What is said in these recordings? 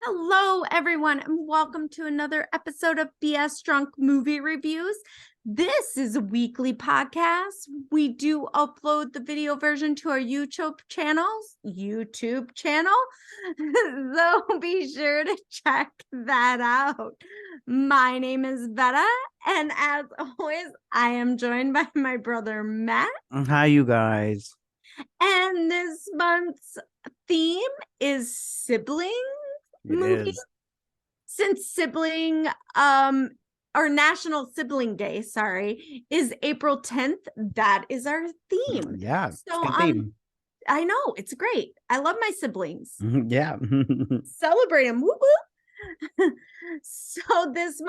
Hello, everyone, and welcome to another episode of BS Drunk Movie Reviews. This is a weekly podcast. We do upload the video version to our YouTube channel. So be sure to check that out. My name is Vetta, and as always, I am joined by my brother Matt. Hi, you guys. And this month's theme is sibling movies. Since National Sibling Day, is April 10th. That is our theme. Yeah. So I know it's great. I love my siblings. Yeah. Celebrate them. Woo woo. So this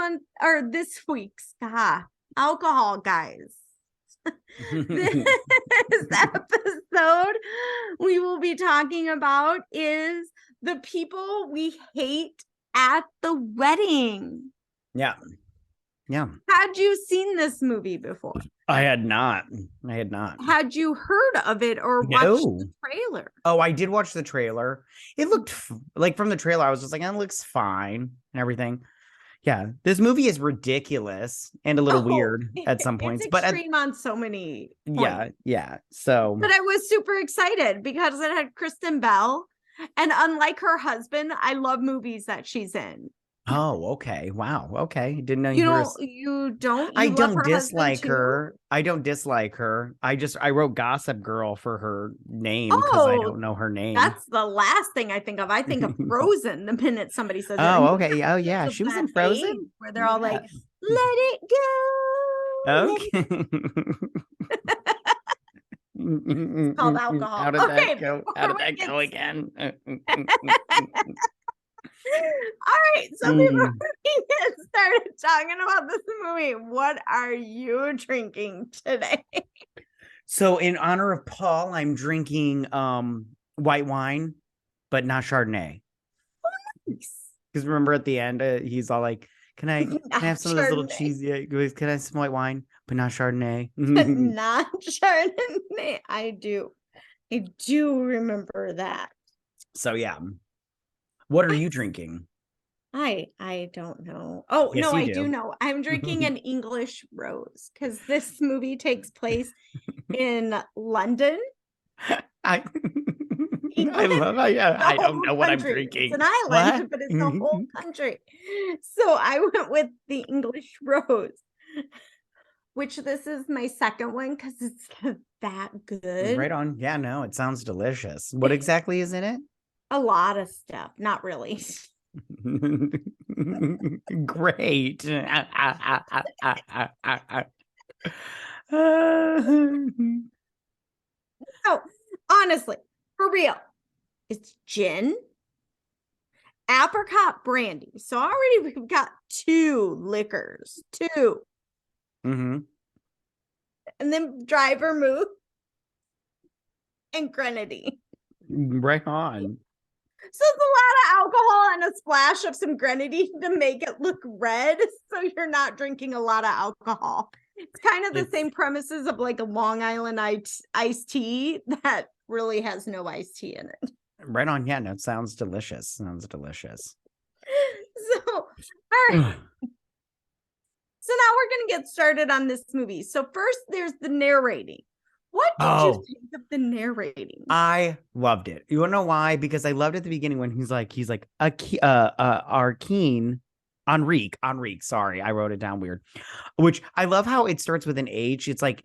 week's alcohol, guys. This episode we will be talking about is the people we hate at the wedding. Yeah. Had you seen this movie before? I had not. Had you heard of it or watched the trailer? Oh, I did watch the trailer. It looked like from the trailer, I was just like, it looks fine and everything. Yeah, this movie is ridiculous and a little weird at some points, but extreme on so many points. Yeah. So, but I was super excited because it had Kristen Bell, and unlike her husband, I love movies that she's in. Oh, okay. Wow. Okay. Didn't know you don't. I don't dislike her. I don't dislike her. I wrote Gossip Girl for her name because I don't know her name. That's the last thing I think of. I think of Frozen the minute somebody says that. Oh, okay. Oh, yeah. She was in Frozen. Where they're all like, let it go. Okay. It's called alcohol. How did that go? How did that go again? All right, so before we get started talking about this movie, what are you drinking today? So in honor of Paul, I'm drinking white wine, but not Chardonnay. Oh, nice. Because remember at the end, he's all like, can I have some of this little cheese? Yeah, goes, can I have some white wine, but not Chardonnay? Not Chardonnay. I do remember that. So yeah. What are you drinking? I don't know. Oh, yes, no, I do know. I'm drinking an English rose because this movie takes place in London. I don't know what I'm drinking. It's an island, but it's the whole country. So I went with the English rose, which this is my second one because it's that good. Right on. Yeah, no, it sounds delicious. What exactly is in it? A lot of stuff. Not really. Great. So honestly, for real, it's gin, apricot brandy. So already we've got two liquors. Mm-hmm. And then dry vermouth and grenadine. Right on. So it's a lot of alcohol and a splash of some grenadine to make it look red. So you're not drinking a lot of alcohol. It's kind of the same premises of like a Long Island iced tea that really has no iced tea in it. Right on. Yeah, no, it sounds delicious. So, all right. So now we're going to get started on this movie. So first, there's the narrating. What did you think of the narrating? I loved it. You want to know why? Because I loved at the beginning when he's like Arkeen, Enrique. Sorry, I wrote it down weird. Which I love how it starts with an H. It's like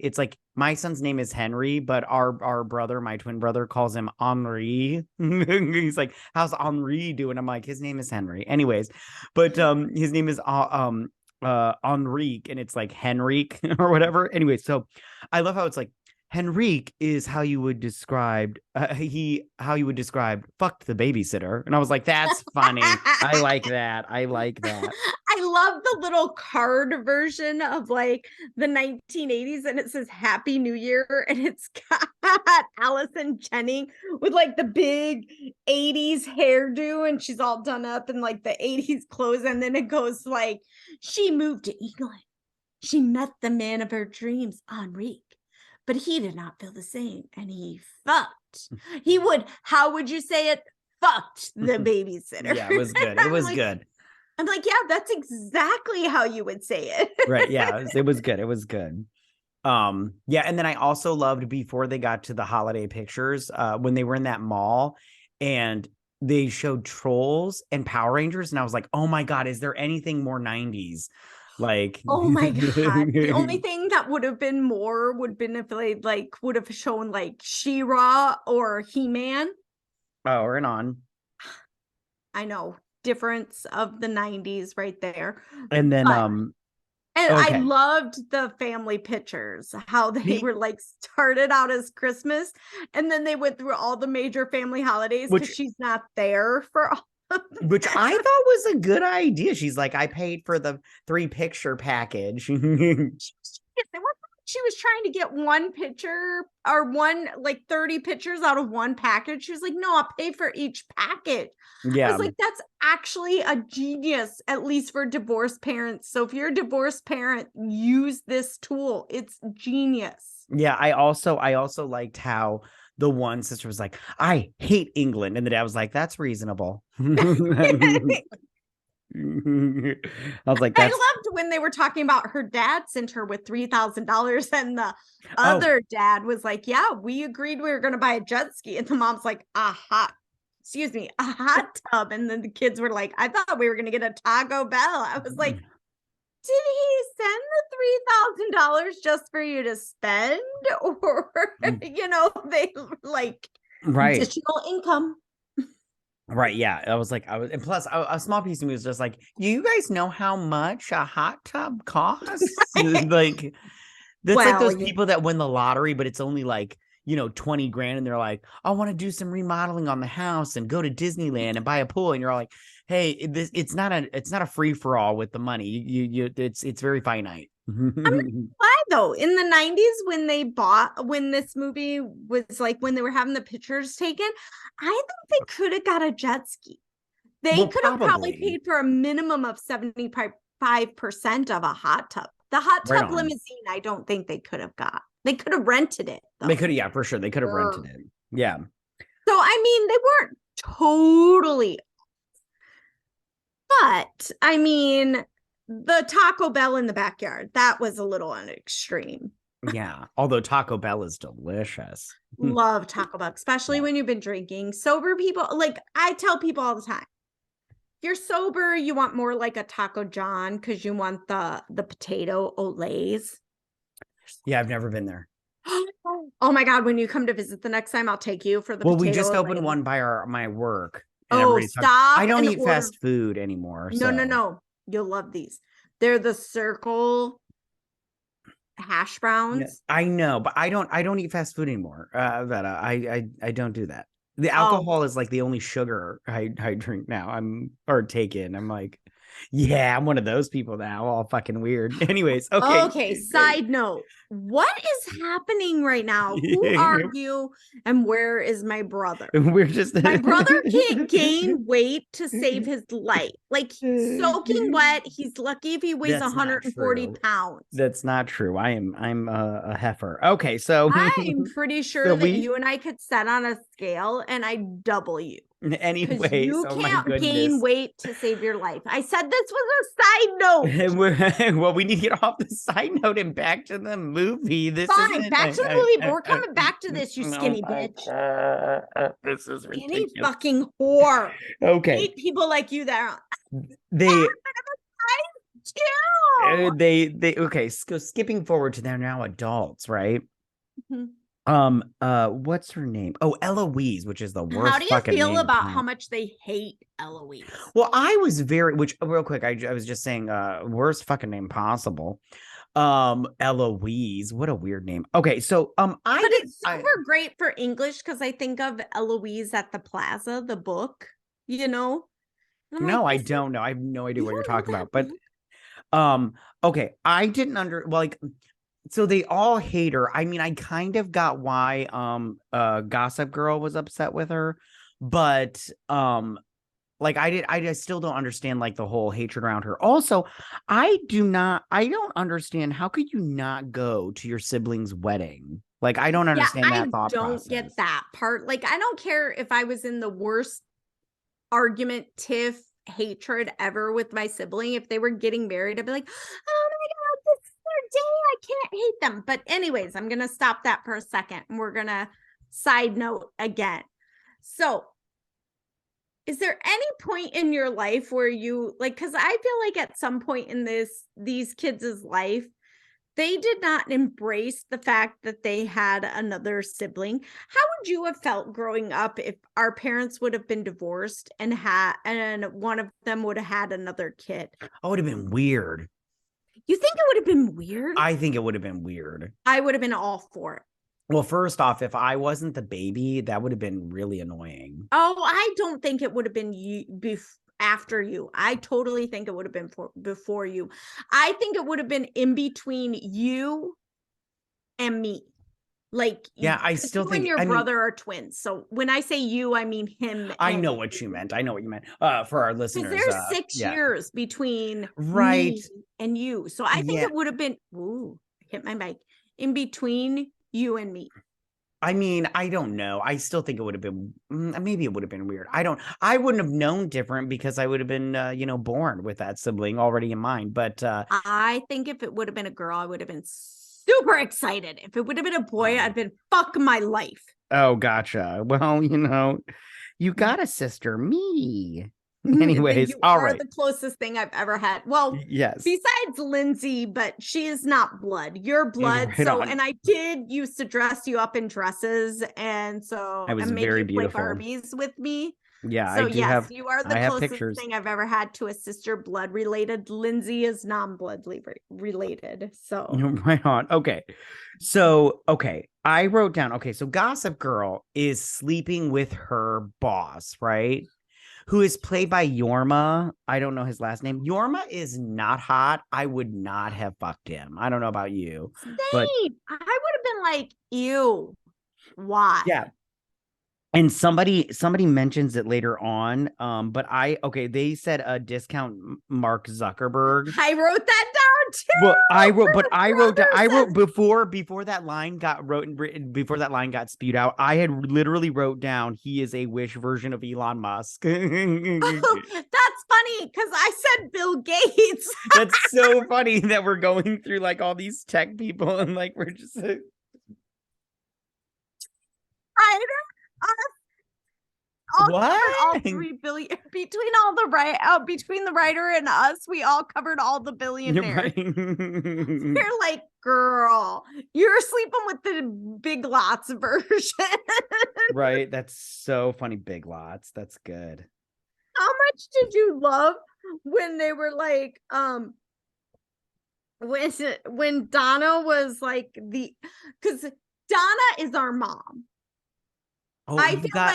my son's name is Henry, but our brother, my twin brother, calls him Henri. He's like, how's Henri doing? I'm like, his name is Henry. Anyways, but his name is Enrique, and it's like Henrique or whatever. Anyway, so I love how it's like Henrique is how you would describe fucked the babysitter. And I was like, that's funny. I like that. I love the little card version of like the 1980s, and it says Happy New Year, and it's got Allison Jennings with like the big 80s hairdo, and she's all done up in like the 80s clothes, and then it goes like, she moved to England. She met the man of her dreams, Enrique. But he did not feel the same, and he fucked. He would, how would you say it? fucked the babysitter. Yeah, it was good. It was good. I'm like, yeah, that's exactly how you would say it. Right. Yeah, it was good. It was good. Yeah, and then I also loved before they got to the holiday pictures, when they were in that mall and they showed Trolls and Power Rangers, and I was like, oh my God, is there anything more 90s? Like, Oh my God. The only thing that would have been more would have been if they like would have shown like She-Ra or He-Man. oh, we're on. I know, difference of the 90s right there. And then But and I okay. loved the family pictures, how they The were like started out as Christmas and then they went through all the major family holidays because which she's not there for all of them. which I thought was a good idea. She's like, I paid for the 3-picture package. She was trying to get one picture or one like 30 pictures out of one package. She was like, no, I'll pay for each package. I Yeah. was like, that's actually a genius, at least for divorced parents. So if you're a divorced parent, use this tool. It's genius. Yeah, I also liked how the one sister was like, I hate England. And the dad was like, that's reasonable. I was like, I that's loved when they were talking about her dad sent her with $3,000 and the oh, other dad was like, yeah, we agreed we were going to buy a jet ski. And the mom's like, a hot tub. And then the kids were like, I thought we were going to get a Taco Bell. I was like, did he send the $3,000 just for you to spend? Or, they like right. additional income. Right. Yeah. And plus a small piece of me was just like, you guys know how much a hot tub costs? Like, that's like Well, those people that win the lottery, but it's only like, 20 grand. And they're like, I want to do some remodeling on the house and go to Disneyland and buy a pool. And you're like, hey, it's not a free for all with the money. It's very finite. why though? In the 90s, when this movie was like, when they were having the pictures taken, I think they could have got a jet ski. They Well, could have probably probably. paid for a minimum of 75% of a hot tub. The hot Right tub on. limousine, I don't think they could have got. They could have rented it They though. could have, yeah, for sure. They could have rented it. Yeah. So I mean, they weren't totally, but I mean, the Taco Bell in the backyard, that was a little on extreme. Yeah. Although Taco Bell is delicious. Love Taco Bell, especially Yeah. when you've been drinking. Sober people, like I tell people all the time, if you're sober, you want more like a Taco John because you want the potato olays. Yeah, I've never been there. Oh my God, when you come to visit the next time, I'll take you for the Well, we potato just opened olays. one by my work, and Oh, everybody's talking. I stop don't and eat order. fast food anymore. No, So no. You'll love these. They're the circle hash browns. I know, but I don't eat fast food anymore. That I don't do that. The Oh, alcohol is like the only sugar I drink now. Or take in. I'm like, yeah, I'm one of those people now. All fucking weird. Anyways, okay. okay. Side note, what is happening right now? Who are you and where is my brother? We're just My brother can't gain weight to save his life. Like soaking wet, he's lucky if he weighs That's not 140 true. pounds. That's not true. I'm a heifer. Okay, so I'm pretty sure so that you and I could set on a scale and I double you. Because anyways, you oh my can't gain goodness. weight to save your life. I said this was a side note. Well, we need to get off the side note and back to the movie. This Fine, isn't back to the movie, but we're coming back to this, you skinny bitch. This is Skinny ridiculous. fucking whore. I Okay, hate people like you that are they too. they okay. So skipping forward to they're now adults, right? Mhm. What's her name? Oh, Eloise, which is the How worst do you fucking feel name. about how much they hate Eloise? Well, I was which real quick, I was just saying, worst fucking name possible. Eloise, what a weird name. Okay, so But it's super great for English because I think of Eloise at the Plaza, the book, And I'm no, like, I don't know. I have no idea you what you're don't know talking that about, but book? okay, I didn't like, so they all hate her. I mean, I kind of got why Gossip Girl was upset with her, but like I just still don't understand like the whole hatred around her. Also, I don't understand how could you not go to your sibling's wedding? Like I don't Yeah, understand I that thought don't process. get that part. Like, I don't care if I was in the worst argument, tiff, hatred ever with my sibling. If they were getting married, I'd be like, oh my God, this is their day. I can't hate them. But anyways, I'm going to stop that for a second. And we're going to side note again. So is there any point in your life where you like, because I feel like at some point in these kids' life, they did not embrace the fact that they had another sibling. How would you have felt growing up if our parents would have been divorced and one of them would have had another kid? Oh, it would have been weird. You think it would have been weird? I think it would have been weird. I would have been all for it. Well, first off, if I wasn't the baby, that would have been really annoying. Oh, I don't think it would have been you after you. I totally think it would have been before you. I think it would have been in between you and me. Like, yeah, I still think your brother are twins. So when I say you, I mean him. I know what you meant. I know what you meant. For our listeners, there's 6 years between right me and you. So I think it would have been. Ooh, hit my mic. In between you and me. I mean, I don't know. I still think it would have been, maybe it would have been weird. I wouldn't have known different because I would have been, born with that sibling already in mind. But I think if it would have been a girl, I would have been super excited. If it would have been a boy, I'd been fuck my life. Oh, gotcha. Well, you got a sister, me. Anyways, all right. The closest thing I've ever had. Well, yes. Besides Lindsay, but she is not blood. You're blood. Right so, on. And I did used to dress you up in dresses, and so I was very beautiful. Play Barbies with me. Yeah, so I do have. You are the closest thing I've ever had to a sister blood related. Lindsay is non-blood related. So right on. Okay, so I wrote down. Okay, so Gossip Girl is sleeping with her boss, right? Who is played by Yorma. I don't know his last name. Yorma is not hot. I would not have fucked him. I don't know about you. Same. But I would have been like, ew. Why? Yeah. And somebody mentions it later on. But they said a discount Mark Zuckerberg. I wrote that down too. Well, I wrote before that line got spewed out. I had literally wrote down he is a Wish version of Elon Musk. That's funny because I said Bill Gates. That's so funny that we're going through like all these tech people and like we're just. What? All 3 billion between the writer and us, we all covered all the billionaires. You're like, girl, you're sleeping with the Big Lots version. Right. That's so funny. Big Lots. That's good. How much did you love when they were like, when Donna was like because Donna is our mom. Oh,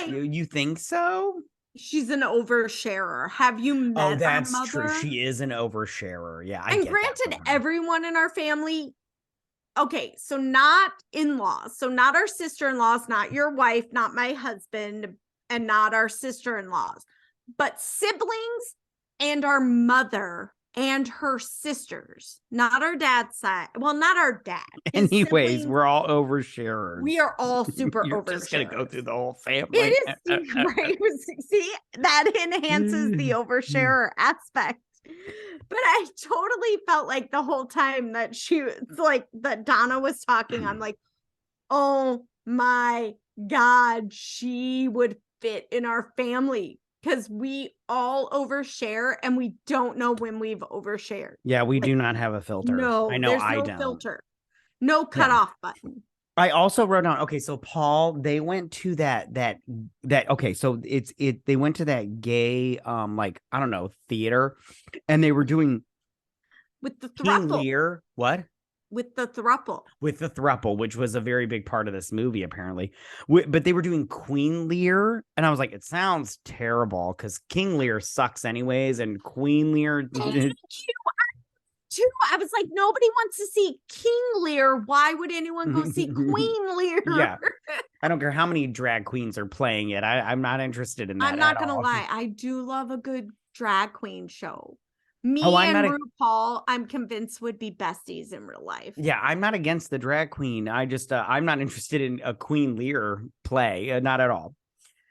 you think so? She's an oversharer. Have you met our mother? Oh, that's true. She is an oversharer. Yeah. And granted, everyone in our family. Okay, so not in-laws. So not our sister-in-laws, not your wife, not my husband, and not our sister-in-laws, but siblings and our mother and her sisters, not our dad's side. Well, not our dad. Anyways, siblings, we're all oversharers. We are all super You're oversharers. Just gonna go through the whole family. It is right. See, that enhances the oversharer aspect. But I totally felt like the whole time that that Donna was talking, I'm like, oh my God, she would fit in our family. Because we all overshare and we don't know when we've overshared. Yeah, we do not have a filter. No, I know there's no don't. Filter. No cutoff button. I also wrote down, so Paul, they went to that so they went to that gay I don't know, theater, and they were doing with the King Lear. What? With the throuple, which was a very big part of this movie, apparently. But they were doing Queen Lear, and I was like, it sounds terrible because King Lear sucks anyways, and Queen Lear. Too. I was like, nobody wants to see King Lear. Why would anyone go see Queen Lear? Yeah, I don't care how many drag queens are playing it. I'm not interested in that. I'm not gonna lie. I do love a good drag queen show. Me and RuPaul, I'm convinced would be besties in real life. Yeah, I'm not against the drag queen. I just I'm not interested in a Queen Lear play, not at all.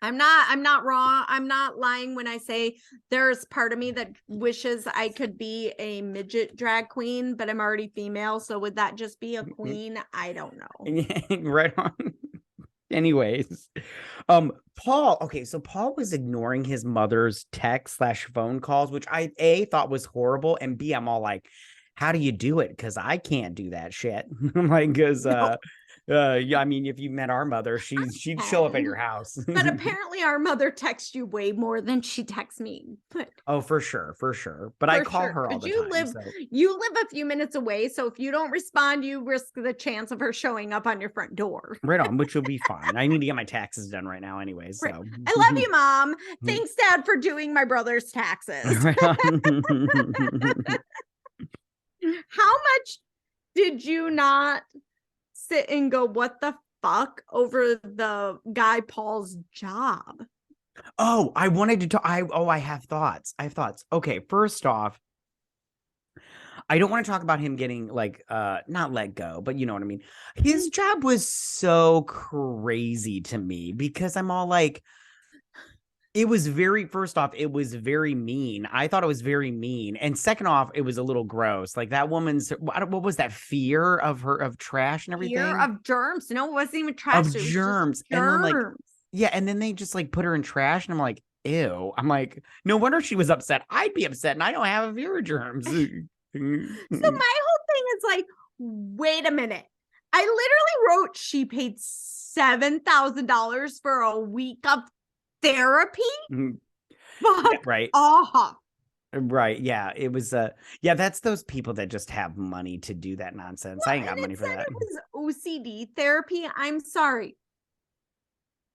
I'm not wrong. I'm not lying when I say there's part of me that wishes I could be a midget drag queen, but I'm already female. So would that just be a queen? I don't know. Right on. Anyways, Paul. Okay, so Paul was ignoring his mother's text slash phone calls, which I A thought was horrible, and B, I'm all like, how do you do it? Because I can't do that shit. I'm like, because No, yeah, I mean, if you met our mother, she'd show up at your house. but apparently our mother texts you way more than she texts me. But Oh, for sure, for sure. But I for call sure, her all because the time, so you live a few minutes away. So if you don't respond, you risk the chance of her showing up on your front door. right on, which will be fine. I need to get my taxes done right now, anyway. Right. So I love you, Mom. Thanks, Dad, for doing my brother's taxes. right on. How much did you not sit and go, what the fuck, over the guy Paul's job? Oh, I wanted to talk. I have thoughts. I have thoughts. Okay, first off, I don't want to talk about him getting like not let go, but you know what I mean. His job was so crazy to me because I'm all like, it was very, first off, it was very mean. I thought it was very mean. And second off, it was a little gross. Like that woman's, what was that, fear of her, of trash and Fear everything? of germs. No, it wasn't even trash. Of It was just germs. And then like, germs. yeah, and then they just like put her in trash, and I'm like, ew. I'm like, no wonder she was upset. I'd be upset, and I don't have a fear of germs. So my whole thing is like, wait a minute. I literally wrote she paid $7,000 for a week of therapy. Fuck Right. off. Right. Yeah. It was yeah, that's those people that just have money to do that nonsense. Well, I ain't got and money it for said that. it was OCD therapy. I'm sorry.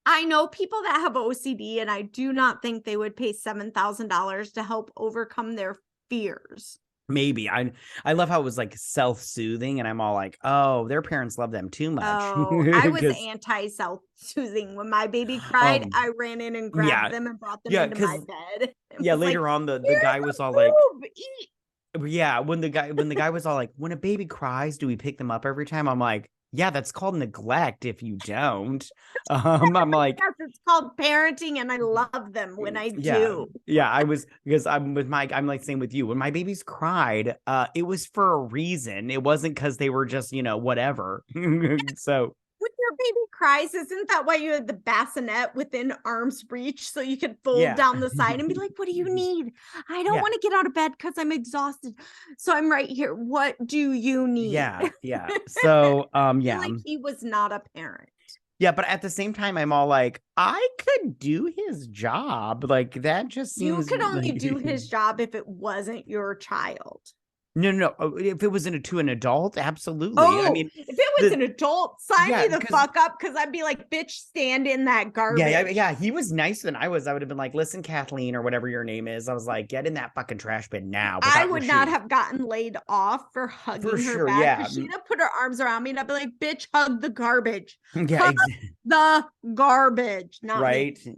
I know people that have OCD, and I do not think they would pay $7,000 to help overcome their fears. Maybe. I love how it was like self-soothing, and I'm all like, oh, their parents love them too much. Oh, I was 'Cause anti self-soothing. When my baby cried, I ran in and grabbed yeah. them and brought them Yeah, into my because bed and yeah, was like, later on the here's guy was the all like, boob, eat. yeah, when the guy was all like, when a baby cries, do we pick them up every time? I'm like, yeah, that's called neglect if you don't. I'm like, Yes, it's called parenting, and I love them when I yeah, do. yeah. I was because I'm like same with you. When my babies cried, it was for a reason. It wasn't because they were just, whatever. So When your baby cries, isn't that why you had the bassinet within arm's reach so you could fold yeah. down the side and be like, what do you need? I don't Yeah. want to get out of bed because I'm exhausted. So I'm right here. What do you need? Yeah. Yeah. So I feel yeah. like he was not a parent. Yeah, but at the same time, I'm all like, I could do his job. Like that just You seems could only like do his job if it wasn't your child. no. If it was to an adult, absolutely. I Oh, mean, if it was the an adult, sign yeah, me the because fuck up, because I'd be like, bitch, stand in that yeah, garbage. yeah, he was nicer than I was. I would have been like, listen, Kathleen, or whatever your name is. I was like, get in that fucking trash bin now I without your would not shoes. have gotten laid off for For hugging her sure. back, Yeah. because she'd have put her arms around me and I'd be like, bitch, hug the garbage. Yeah, Hug the garbage, not right. me.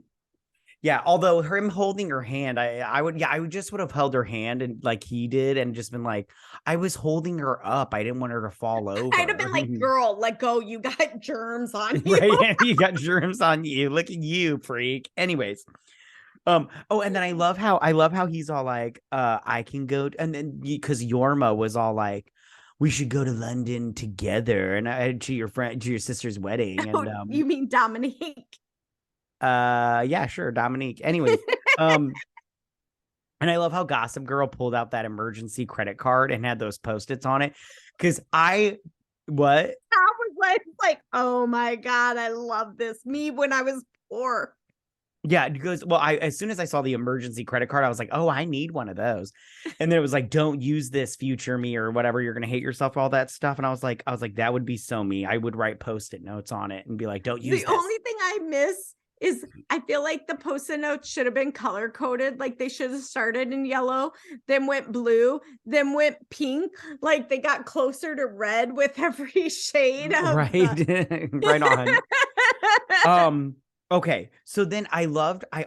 Yeah, although him holding her hand, I would have held her hand and like he did and just been like, I was holding her up. I didn't want her to fall I'd have over. been like, girl, let go. You got germs on you. Right. You got germs on you. Look at you, freak. Anyways. Oh, and then I love how he's all like, I can go and then because Yorma was all like, we should go to London together and to your sister's wedding. And You mean Dominique? yeah, sure, Dominique. Anyways, um, and I love how Gossip Girl pulled out that emergency credit card and had those post-its on it. Cause what? I was like, oh my God, I love this. Me when I was poor. Yeah, because well, as soon as I saw the emergency credit card, I was like, oh, I need one of those. And then it was like, don't use this, future me, or whatever, you're gonna hate yourself, all that stuff. And I was like, that would be so me. I would write post-it notes on it and be like, don't use The this. only thing I miss is I feel like the post-it notes should have been color coded. Like they should have started in yellow, then went blue, then went pink. Like they got closer to red with every shade of Right. the... Right on. Okay, so then I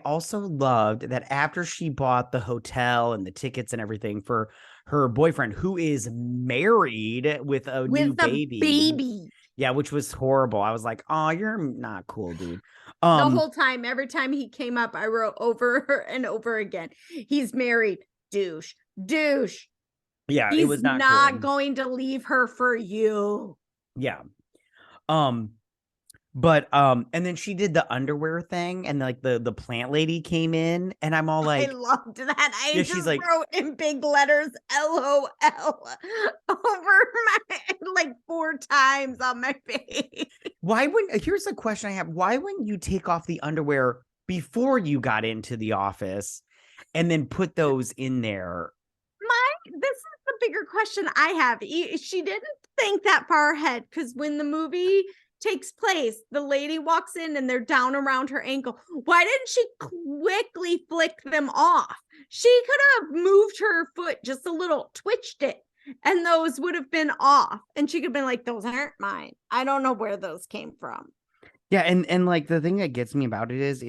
also loved that after she bought the hotel and the tickets and everything for her boyfriend, who is married with a new with the baby. baby. Yeah, which was horrible. I was like, oh, you're not cool, dude. The Um, whole time, every time he came up, I wrote over and over again. He's married. Douche. Douche. yeah, it He's was not not cool. going to leave her for you. Yeah. Um, but and then she did the underwear thing, and like the plant lady came in, and I'm all I like, loved that. I yeah, just she's like, wrote in big letters LOL over my like 4 times on my face. why wouldn't here's a question I have. Why wouldn't you take off the underwear before you got into the office and then put those in there? This is the bigger question I have. She didn't think that far ahead because when the movie takes place, the lady walks in and they're down around her ankle. Why didn't she quickly flick them off? She could have moved her foot just a little, twitched it, and those would have been off. And she could have been like, those aren't mine. I don't know where those came from. Yeah, and like the thing that gets me about it is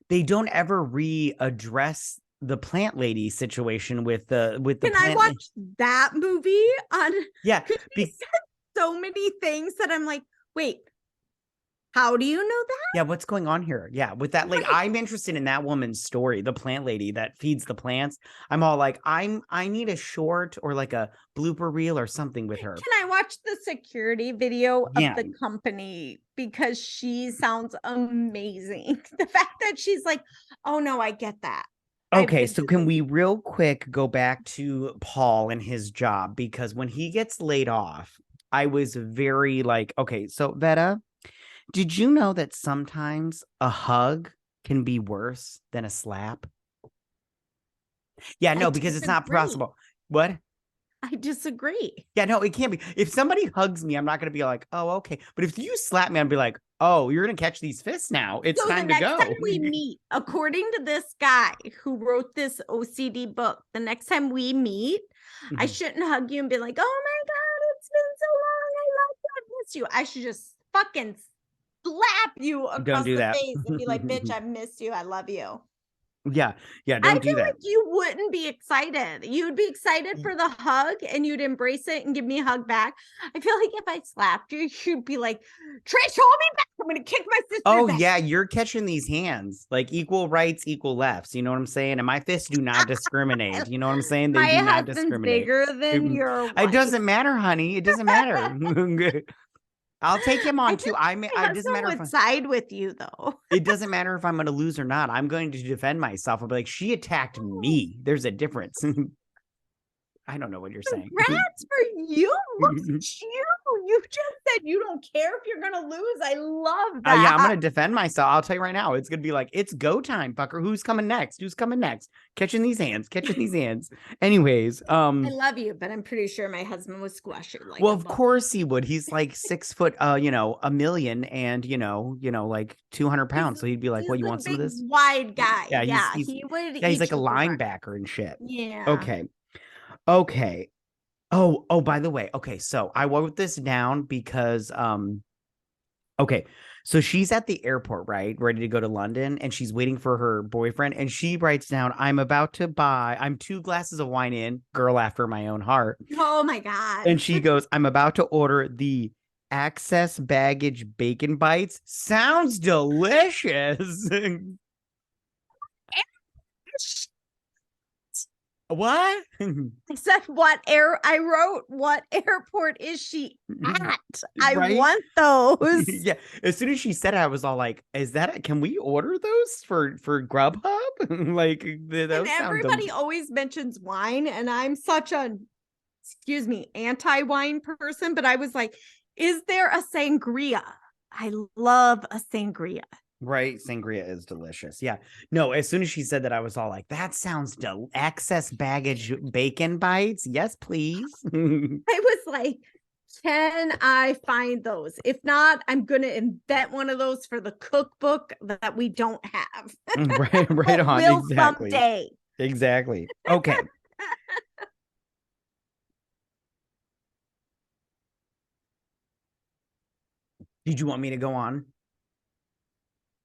they don't ever readdress the plant lady situation with the Can I plant. watch that movie on? Yeah, Because he said so many things that I'm like, wait, how do you know that? yeah, what's going on here? Yeah, with that, like, Right. I'm interested in that woman's story, the plant lady that feeds the plants. I'm all like, I need a short or like a blooper reel or something with her. Can I watch the security video of Yeah. the company because she sounds amazing? The fact that she's like, oh no, I get that. I Okay, would so do can we this. real quick go back to Paul and his job? Because when he gets laid off, I was very like, okay, so Vetta, did you know that sometimes a hug can be worse than a slap? Yeah, I no, because it's not disagree. possible. What? I disagree. Yeah, no, it can't be. If somebody hugs me, I'm not going to be like, oh, okay. But if you slap me, I'd be like, oh, you're going to catch these fists now. It's So the time to next time go. we meet, according to this guy who wrote this OCD book, the next time we meet, I shouldn't hug you and be like, oh my God, it's been so long. I love you. I miss you. I should just fucking slap you Don't across do the that. face and be like, bitch, I miss you. I love you. Yeah, yeah, I don't do feel that. like you wouldn't be excited. You'd be excited for the hug and you'd embrace it and give me a hug back. I feel like if I slapped you, you'd be like, Trish, hold me back. I'm going to kick my sister's Oh, ass. yeah, you're catching these hands like equal rights, equal lefts. You know what I'm saying? And my fists do not discriminate. You know what I'm saying? They My do not husband's discriminate. bigger than your It wife. doesn't matter, honey. It doesn't matter. I'll take him I on think too. my It doesn't husband matter if would side with you, though. it doesn't matter if I'm going to lose or not. I'm going to defend myself. I'll be like, she attacked me. There's a difference. I don't know what you're saying. Congrats for you. Look at you. You just said you don't care if you're going to lose. I love Yeah, I'm that. going to defend myself. I'll tell you right now. It's going to be like, it's go time, fucker. Who's coming next? Who's coming next? Catching these hands, catching these hands. Anyways, I love you, but I'm pretty sure my husband would squash you like well, a of ball. course he would. He's like 6 foot, a million and, like 200 pounds. So he'd be like, He's what, you a want some of big, this? wide guy. Yeah, Yeah, he would he's eat like a you for breakfast. linebacker and shit. Yeah. Okay. Okay. Oh, by the way, okay, so I wrote this down because okay, so she's at the airport, right? Ready to go to London, and she's waiting for her boyfriend, and she writes down, I'm 2 glasses of wine in, girl after my own heart. Oh my God. And she goes, I'm about to order the access baggage bacon bites. Sounds delicious. What? I said, I wrote, what airport is she at? I Right? want those. Yeah. As soon as she said it, I was all like, can we order those for Grubhub? Like And those sound everybody always mentions wine, and I'm such a, excuse me, anti-wine person, but I was like, is there a sangria? I love a sangria. right. Sangria is delicious. Yeah. No, as soon as she said that, I was all like, that sounds excess baggage bacon bites. Yes, please. I was like, can I find those? If not, I'm going to invent one of those for the cookbook that we don't have. Right on. Will Exactly. someday. Exactly. Okay. Did you want me to go on?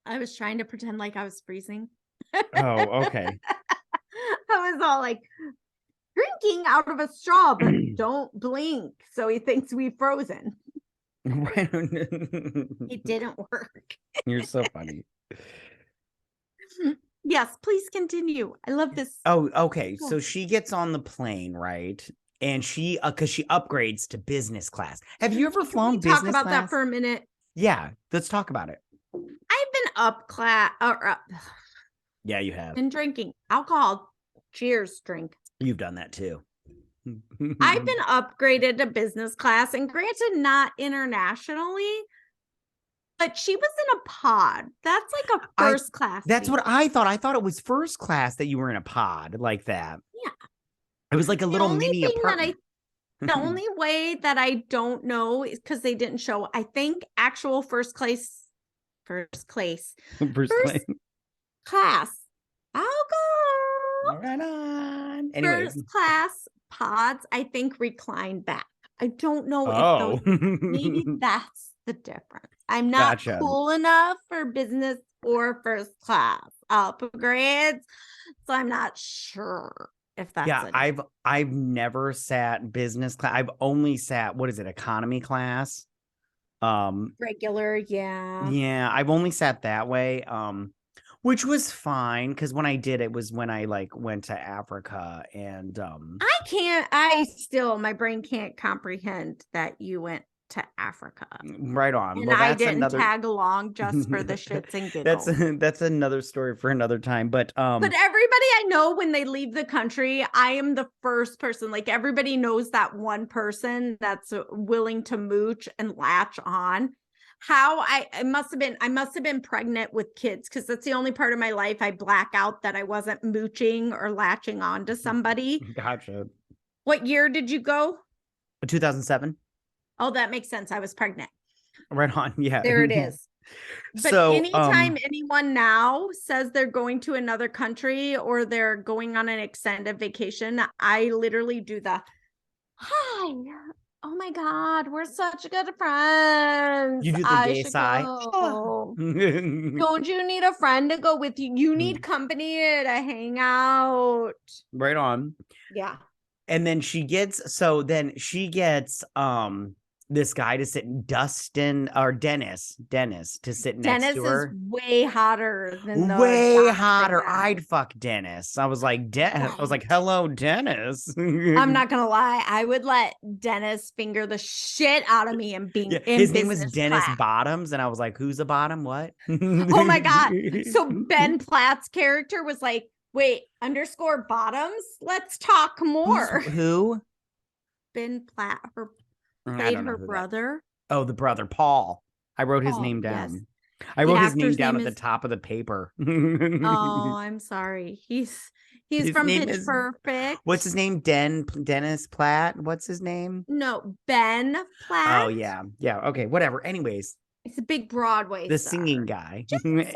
I was trying to pretend like I was freezing. Oh, okay. I was all like, drinking out of a straw, but don't blink. So he thinks we've frozen. It didn't work. You're so funny. Yes, please continue. I love this. Oh, okay. So she gets on the plane, right? And she, because she upgrades to business class. Have you ever Can we flown talk business about that class? for a minute? Yeah, let's talk about it. I've been up class or Yeah, you have. been drinking alcohol. Cheers, drink. You've done that too. I've been upgraded to business class, and granted, not internationally, but she was in a pod. That's like a first class That's what seat. I thought. I thought it was first class that you were in a pod like that. Yeah. It was like a The little only mini thing that apartment. the only way that I don't know is because they didn't show, I think, actual first class, First class. first class alcohol, Right on. Anyways. first class pods, I think recline back. I don't know if those, Oh. maybe that's the difference. I'm not Gotcha. cool enough for business or first class upgrades, so I'm not sure if that's Yeah, I've never sat business class. I've only sat, what is it, economy class? regular. Yeah. Yeah, I've only sat that way. Which was fine because when I did it was when I like went to Africa and My brain can't comprehend that you went to Africa. right on. And Well, I that's didn't another tag along just for the shits and giggles. that's another story for another time. But But everybody I know, when they leave the country, I am the first person. Like, everybody knows that one person that's willing to mooch and latch on. I must have been pregnant with kids, because that's the only part of my life I black out that I wasn't mooching or latching on to somebody. gotcha. What year did you go? 2007. Oh, that makes sense. I was pregnant. Right on. Yeah. There it is. But So anytime anyone now says they're going to another country or they're going on an extended vacation, I literally do the hi. Oh my God, we're such good friends. you do the I gay should sigh. go. Don't you need a friend to go with you? You need company to hang out. Right on. Yeah. And then she gets this guy to sit, Dustin or Dennis to sit next Dennis to is her. way hotter than the Way Jonathan hotter. guy. I'd fuck Dennis. I was like, Right. hello, Dennis. I'm not gonna lie. I would let Dennis finger the shit out of me and being Yeah, in his name was business Dennis class. Bottoms, and I was like, who's a bottom? What? Oh my God. So Ben Platt's character was like, wait, underscore bottoms? Let's talk more. Who? Ben Platt I played don't know her who that. brother. Oh, the brother, Paul. I wrote his Oh, name yes. down. I The wrote his name actor's down name at the is top of the paper. Oh, I'm sorry. He's His from name Pitch is, Perfect. what's his name? Dennis Platt. What's his name? No, Ben Platt. Oh, yeah. Yeah. Okay. Whatever. Anyways, He's a big Broadway the star. singing guy. Jason.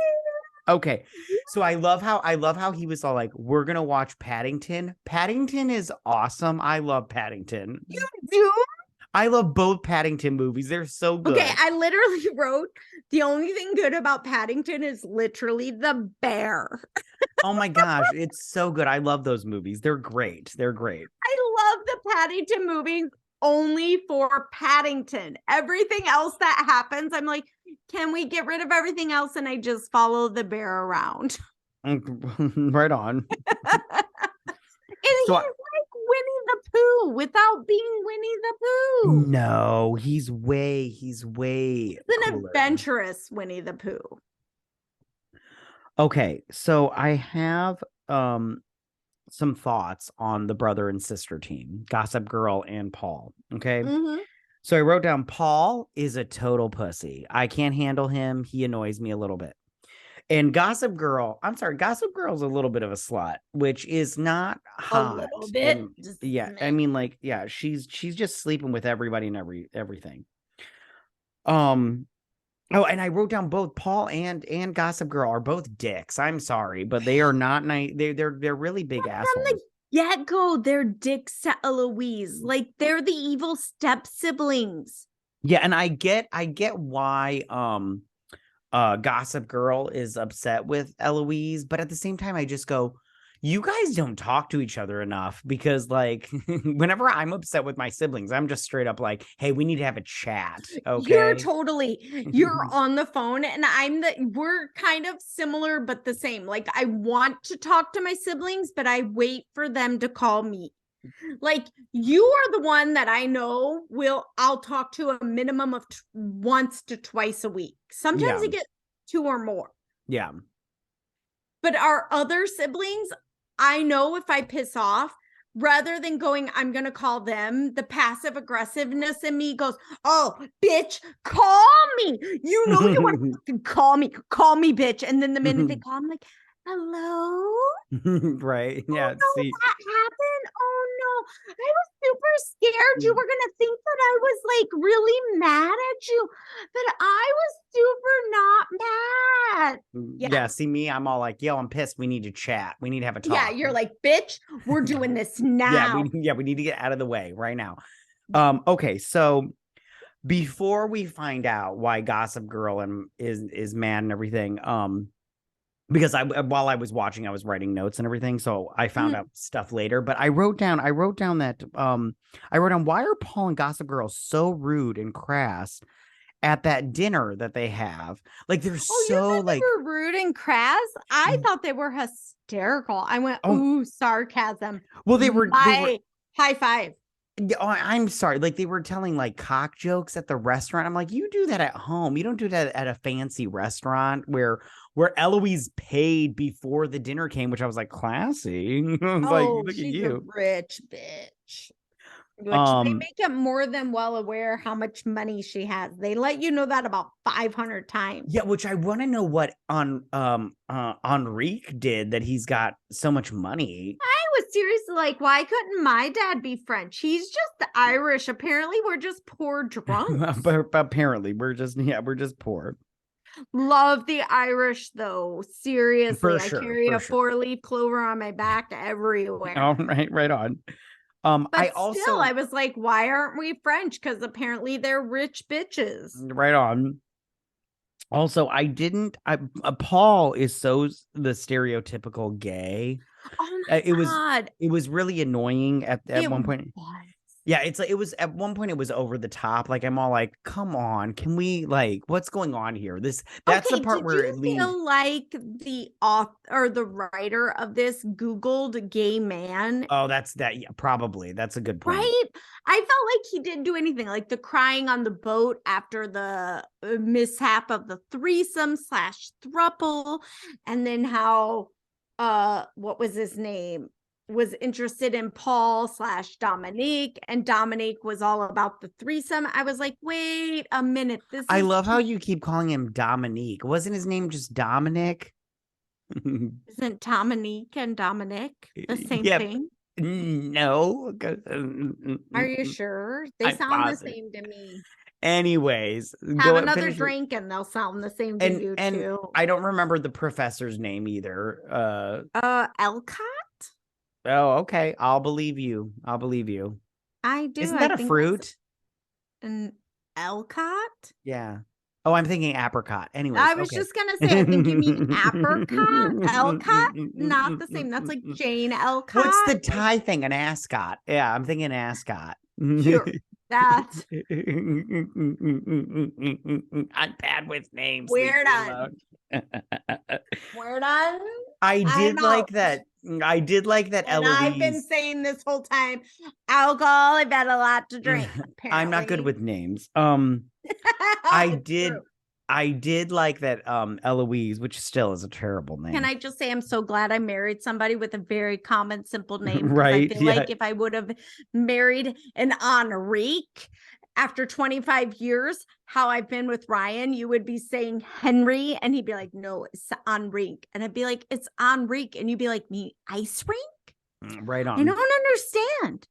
Okay. So I love how he was all like, we're gonna watch Paddington. Paddington is awesome. I love Paddington. You do? I love both Paddington movies. They're so good. Okay, I literally wrote the only thing good about Paddington is literally the bear. Oh my gosh, it's so good. I love those movies. They're great. They're great. I love the Paddington movies only for Paddington. Everything else that happens, I'm like, can we get rid of everything else and I just follow the bear around? Right on. And So he's like Winnie the Pooh without being Winnie the Pooh. no, he's way He's an cooler. adventurous Winnie the Pooh. Okay, so I have some thoughts on the brother and sister team, Gossip Girl and Paul. Okay. Mm-hmm. So I wrote down Paul is a total pussy. I can't handle him. He annoys me a little bit. And Gossip Girl's a little bit of a slut, which is not hot. A little bit. Yeah, I mean, like, yeah, she's just sleeping with everybody and everything. Oh, and I wrote down both Paul and Gossip Girl are both dicks. I'm sorry, but they are not nice. They're really big assholes. From the get-go, they're dicks to Eloise. Like, they're the evil step siblings. Yeah, and I get why Gossip Girl is upset with Eloise, but at the same time, I just go, you guys don't talk to each other enough because like whenever I'm upset with my siblings, I'm just straight up like, hey, we need to have a chat. Okay. You're on the phone, and we're kind of similar but the same. Like, I want to talk to my siblings, but I wait for them to call me. Like, you are the one that I know I'll talk to a minimum of once to twice a week. Sometimes Yeah. I get 2 or more. Yeah. But our other siblings, I know if I piss off, rather than going, I'm going to call them, the passive aggressiveness in me goes, oh, bitch, call me. You know you want to call me, bitch. And then the minute they call, I'm like, hello? Right. Oh Yeah. no, See. that happened. Oh no, I was super scared. You were gonna think that I was like really mad at you, but I was super not mad. Yeah, Yeah. See me, I'm all like, yo, I'm pissed. We need to chat. We need to have a yeah. talk. You're like, bitch, we're doing this Yeah, now. we need to get out of the way right now. Okay, so before we find out why Gossip Girl is mad and everything, because while I was watching, I was writing notes and everything, so I found out stuff later. But I wrote down that I wrote down, why are Paul and Gossip Girl so rude and crass at that dinner that they have? Like they're Oh, you so thought they like, were rude and crass? I thought they were hysterical. I went, oh, ooh, sarcasm. well, they were. My high five. Oh, I'm sorry. Like they were telling like cock jokes at the restaurant. I'm like, you do that at home. You don't do that at a fancy restaurant where Eloise paid before the dinner came, which I was like, classy. I was like, Oh, look at she's a you. rich bitch. Which they Um, make it more than well aware how much money she has. They let you know that about 500 times. yeah, which I want to know what Enrique did that he's got so much money. I was seriously like, why couldn't my dad be French? He's just Irish. Apparently, we're just poor drunks. But apparently we're just poor. Love the Irish, though. Seriously, For I sure, carry for a sure. 4-leaf clover on my back All everywhere. right, right on. I But still, also I was like, why aren't we French? Because apparently they're rich bitches. right on. Also, I didn't. Paul is so the stereotypical gay. Oh Uh, It my was God. it was really annoying at It one point. was. Yeah, it's like it was at one point it was over the top. Like I'm all like, come on, can we like what's going on here? That's the Okay, part did where you it leaned. feel like the author or the writer of this Googled gay man? Oh, that's that. Yeah, probably. That's a good point. Right? I felt like he didn't do anything, like the crying on the boat after the mishap of the threesome slash thruple, and then how what was his name? Was interested in Paul slash Dominique, and Dominique was all about the threesome. I was like, wait a minute, this I is love how too. you keep calling him Dominique. Wasn't his name just Dominic? Isn't Dominique and Dominic the same Yep. thing? No. Are you sure? They I'm sound the positive. same to me. Anyways, Have go another finish your drink and they'll sound the same to you and too. I don't remember the professor's name either. Elcott? Oh, okay. I'll believe you. I'll believe you. I do. Isn't I that a think that's fruit? an Elcott. Yeah. Oh, I'm thinking apricot. Anyways, I was okay. just gonna say, I think you mean apricot, Elcott. Not the same. That's like Jane What's Elcott. the Thai thing? An ascot. Yeah, I'm thinking ascot. Sure. That's I'm bad with names. Leave we're me done. alone. We're done. I I'm did like out. that. I did like that And I've been Eloise. saying this whole time, alcohol, I've had a lot to drink, I'm not good apparently. with names. I It's did true. I did like that Eloise, which still is a terrible Can name. I just say I'm so glad I married somebody with a very common, simple name? Because I Right? feel Yeah. like if I would have married an Enrique after 25 years, how I've been with Ryan, you would be saying Henry, and he'd be like, no, it's Enrique. And I'd be like, it's Enrique. And you'd be like, me, ice rink? Right I on. don't understand.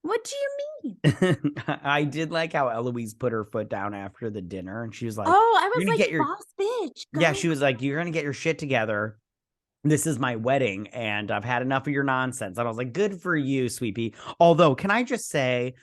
What do you mean? I did like how Eloise put her foot down after the dinner and she was like, Oh, I you're was gonna like, get your boss bitch, yeah, go. she was like, you're gonna get your shit together. This is my wedding and I've had enough of your nonsense. And I was like, good for you, sweet pea. Although, can I just say,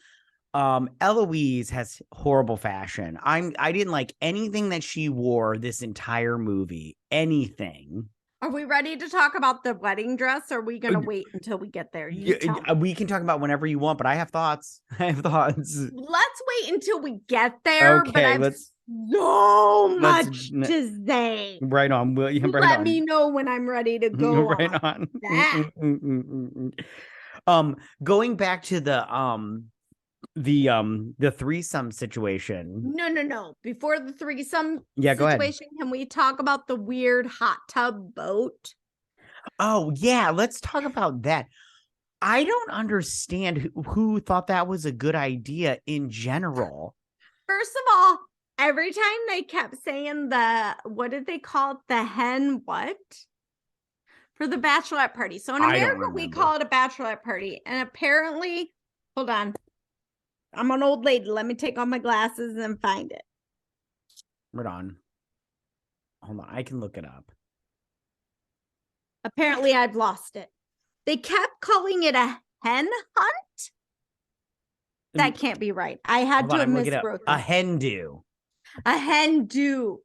Eloise has horrible fashion. I didn't like anything that she wore this entire movie. Anything. Are we ready to talk about the wedding dress, or are we going to wait until we get there? You tell me. We can talk about whenever you want, but I have thoughts. I have thoughts. Let's wait until we get there, but Okay, I've so let's much to say. right on, William. Right Let on. me know when I'm ready to go Right on on. that. Going back to the threesome situation. No. Before the threesome Yeah, go ahead. situation, can we talk about the weird hot tub boat? Oh, yeah, let's talk about that. I don't understand who thought that was a good idea in general. First of all, every time they kept saying what did they call it? The hen what? For the bachelorette party. So in America, we call it a bachelorette party. And apparently, hold on. I'm an old lady. Let me take off my glasses and find it. Right on. Hold on. I can look it up. Apparently, I've lost it. They kept calling it a hen hunt. That can't be right. I had to have miswrote a hen do. A hen do.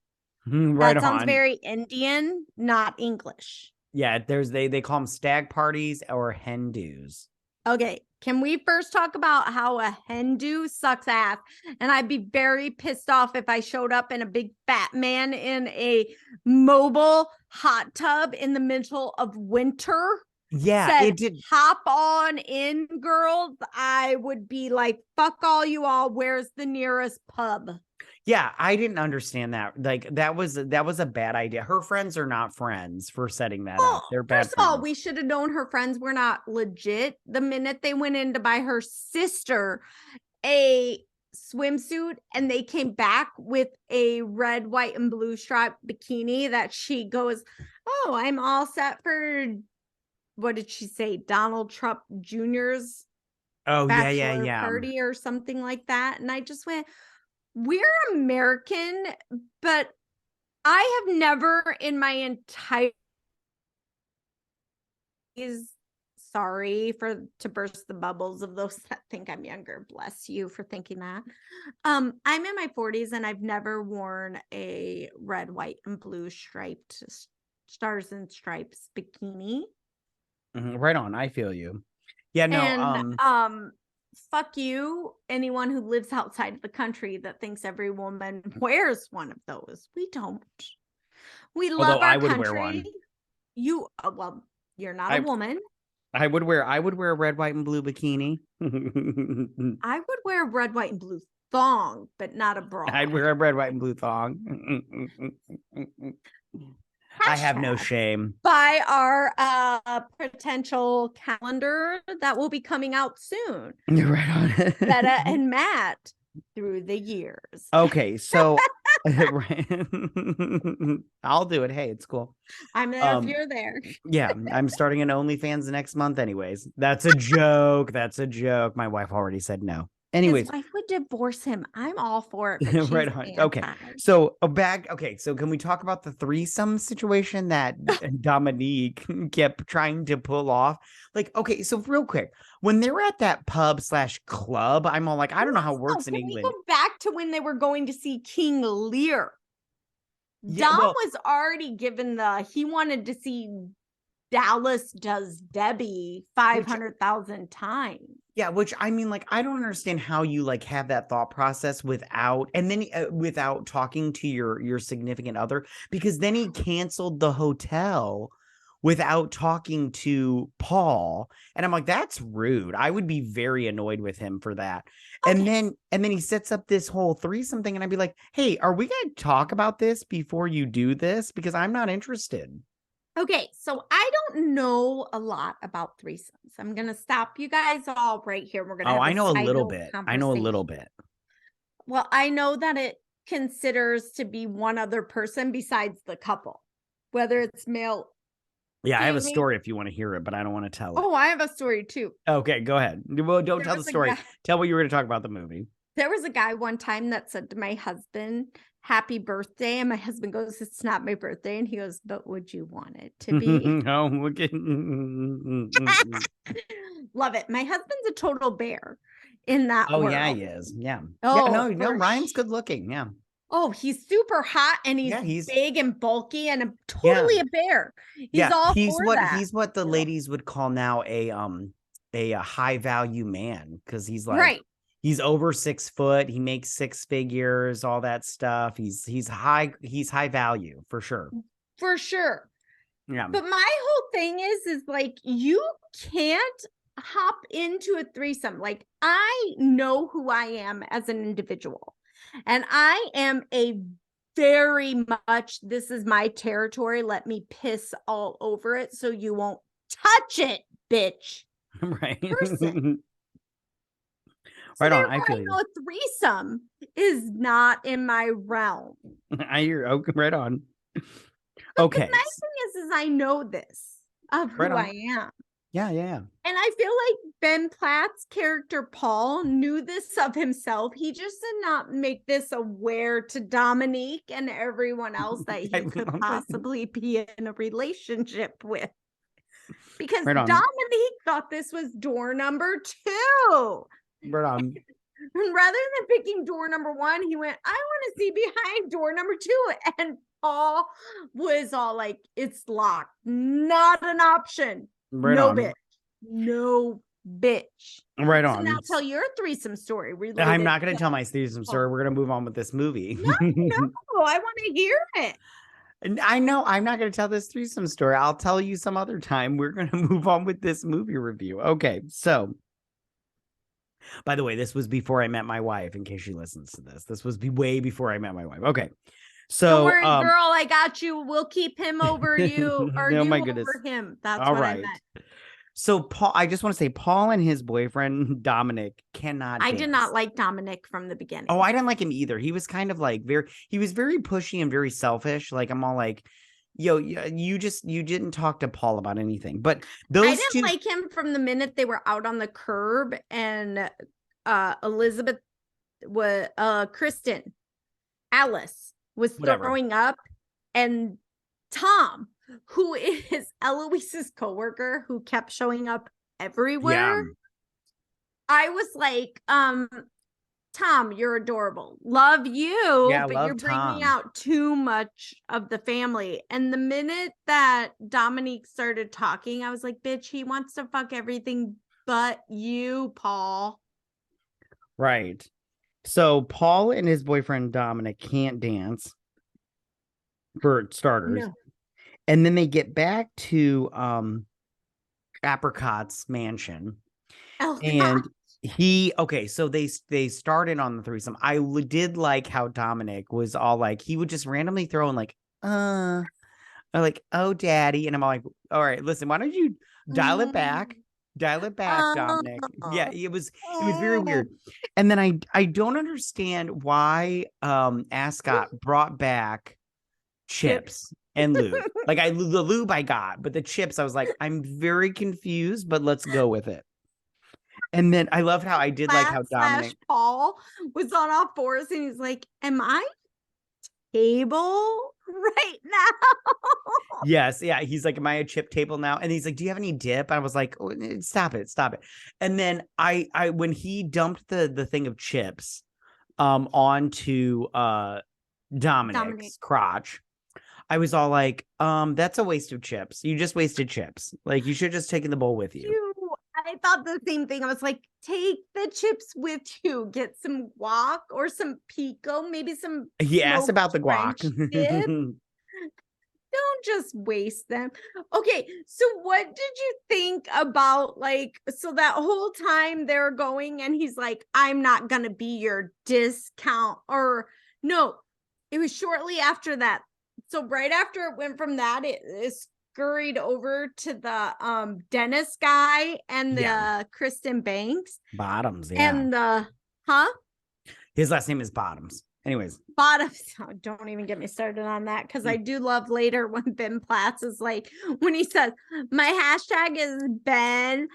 Right that sounds on. very Indian, not English. Yeah, they call them stag parties or hen do's. Okay, can we first talk about how a hen do sucks ass? And I'd be very pissed off if I showed up in a big fat man in a mobile hot tub in the middle of winter. Yeah, it did. Hop on in, girls. I would be like, fuck all you all. Where's the nearest pub? Yeah, I didn't understand that. Like that was a bad idea. Her friends are not friends for setting that up. They're bad. First of all, we should have known her friends were not legit the minute they went in to buy her sister a swimsuit, and they came back with a red, white, and blue striped bikini that she goes, "Oh, I'm all set for." What did she say? Donald Trump Jr.'s party or something like that. And I just went, we're American, but I have never in my entire sorry to burst the bubbles of those that think I'm younger. Bless you for thinking that. I'm in my 40s and I've never worn a red, white, and blue striped stars and stripes bikini. Right on. I feel you. Yeah, no. And, fuck you, anyone who lives outside of the country that thinks every woman wears one of those. We don't. We love our country. Wear one. Well, you're not a woman. I would wear a red, white, and blue bikini. I would wear a red, white, and blue thong, but not a bra. I'd wear a red, white, and blue thong. I have no shame. By our potential calendar that will be coming out soon. You're right on. Vetta and Matt through the years. Okay, so I'll do it. Hey, it's cool. I'm there if you're there. Yeah, I'm starting an OnlyFans next month anyways. That's a joke. That's a joke. My wife already said no. Anyways, his wife would divorce him. I'm all for it. Right on. Okay. So so can we talk about the threesome situation that Dominique kept trying to pull off? Like, okay, so real quick, when they were at that pub/club, I'm all like, I don't know how it works in England. We go back to when they were going to see King Lear. Yeah, Dom was already given he wanted to see Dallas Does Debbie 500,000 times. Yeah, which I mean, like, I don't understand how you like have that thought process without talking to your significant other, because then he canceled the hotel without talking to Paul, and I'm like, that's rude. I would be very annoyed with him for that. Okay. And then he sets up this whole threesome thing, and I'd be like, hey, are we gonna talk about this before you do this? Because I'm not interested. Okay, so I don't know a lot about threesomes. I'm going to stop you guys all right here. We're going to I know a little bit. I know a little bit. Well, I know that it considers to be one other person besides the couple, whether it's male. Yeah, I have a story if you want to hear it, but I don't want to tell it. Oh, I have a story too. Okay, go ahead. Well, don't tell the story. Tell what you were going to talk about the movie. There was a guy one time that said to my husband, happy birthday. And my husband goes, it's not my birthday. And he goes, but would you want it to be? Oh, okay. Love it. My husband's a total bear in that world. Yeah, he is. Yeah. Oh, yeah, no, Ryan's good looking. Yeah. Oh, he's super hot and he's Yeah, he's big and bulky and yeah. totally a bear. He's Yeah, all for that. he's what the ladies would call now a high value man, because he's like Right. he's over 6 foot, he makes six figures, all that stuff. He's high value for sure. For sure. Yeah. But my whole thing is like, you can't hop into a threesome. Like, I know who I am as an individual, and I am a very much, this is my territory. Let me piss all over it so you won't touch it, bitch. Right. Person. So Right on. I therefore, I feel you. know a threesome is not in my realm. I hear. Okay, right on. But the Okay. nice thing is I know this of Right who I on. am. Yeah, yeah, yeah. And I feel like Ben Platt's character, Paul, knew this of himself. He just did not make this aware to Dominique and everyone else that he could possibly be in a relationship with. Because Right on. Dominique thought this was door number 2. Right on. And rather than picking door number 1, he went, I want to see behind door number 2. And Paul was all like, it's locked. Not an option. Right No on. bitch. No bitch. Right So now on. tell your threesome story related. I'm not going to to tell my threesome story. We're going to move on with this movie. No, I want to hear it. And I know I'm not going to tell this threesome story. I'll tell you some other time. We're going to move on with this movie review. Okay. So, by the way, this was before I met my wife, in case she listens to this. This was way before I met my wife. Okay. So, don't worry, girl, I got you. We'll keep him over you, or oh you my over goodness. him. That's All what right. I meant. So Paul, I just want to say Paul and his boyfriend Dominic cannot I dance. did not like Dominic from the beginning. Oh, I didn't like him either. He was kind of like he was very pushy and very selfish. Like, I'm all like, yo, you didn't talk to Paul about anything. But I those didn't two, like him from the minute they were out on the curb and Elizabeth was Kristen, Alice was whatever. throwing up, and Tom, who is Eloise's coworker who kept showing up everywhere. Yeah. I was like, Tom, you're adorable. Love you, Yeah, but love you're bringing Tom. out too much of the family. And the minute that Dominique started talking, I was like, bitch, he wants to fuck everything but you, Paul. Right. So Paul and his boyfriend Dominic can't dance, for starters. No. And then they get back to Apricot's mansion. Oh, And so they started on the threesome. I did like how Dominic was all like, he would just randomly throw in like, or like, oh, daddy. And I'm all like, all right, listen, why don't you dial it back? Dial it back, Dominic. Yeah, it was very weird. And then I don't understand why Ascot brought back chips and lube. Like, the lube I got, but the chips, I was like, I'm very confused, but let's go with it. And then I loved how I did like how Dominic Paul was on all fours and he's like, am I table right now? Yes, yeah. He's like, am I a chip table now? And he's like, do you have any dip? I was like, oh, stop it. And then I when he dumped the thing of chips onto Dominic's crotch, I was all like, that's a waste of chips. You just wasted chips. Like, you should have just taken the bowl with you. I thought the same thing. I was like, take the chips with you. Get some guac or some pico, maybe some. He asked about the guac. Don't just waste them. Okay, so what did you think about, like, so that whole time they're going and he's like, I'm not gonna be your discount, or no, it was shortly after that. So right after it went from that, it scurried over to the Dennis guy and the Kristen Banks. Bottoms, yeah. And his last name is Bottoms. Anyways. Bottoms. Oh, don't even get me started on that, because I do love later when Ben Platts is like, when he says, my hashtag is Ben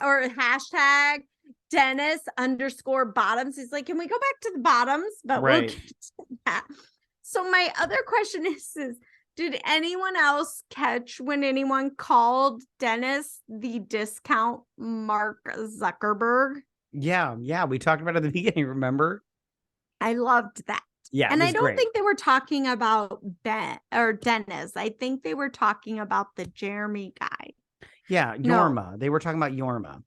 or hashtag Dennis _ Bottoms. He's like, can we go back to the bottoms? But we'll get to that. So my other question is did anyone else catch when anyone called Dennis the discount Mark Zuckerberg? Yeah. We talked about it at the beginning, remember? I loved that. Yeah, it And I was don't great. think they were talking about Ben or Dennis. I think they were talking about the Jeremy guy. Yeah, No, Yorma. They were talking about Yorma.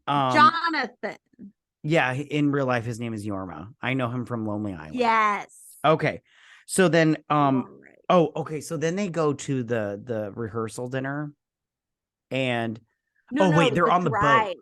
Um, Jonathan. yeah, in real life, his name is Yorma. I know him from Lonely Island. Yes. Okay. So then, You are right. oh, okay. So then they go to the rehearsal dinner, and No, oh wait, no, they're the on the boat. drive.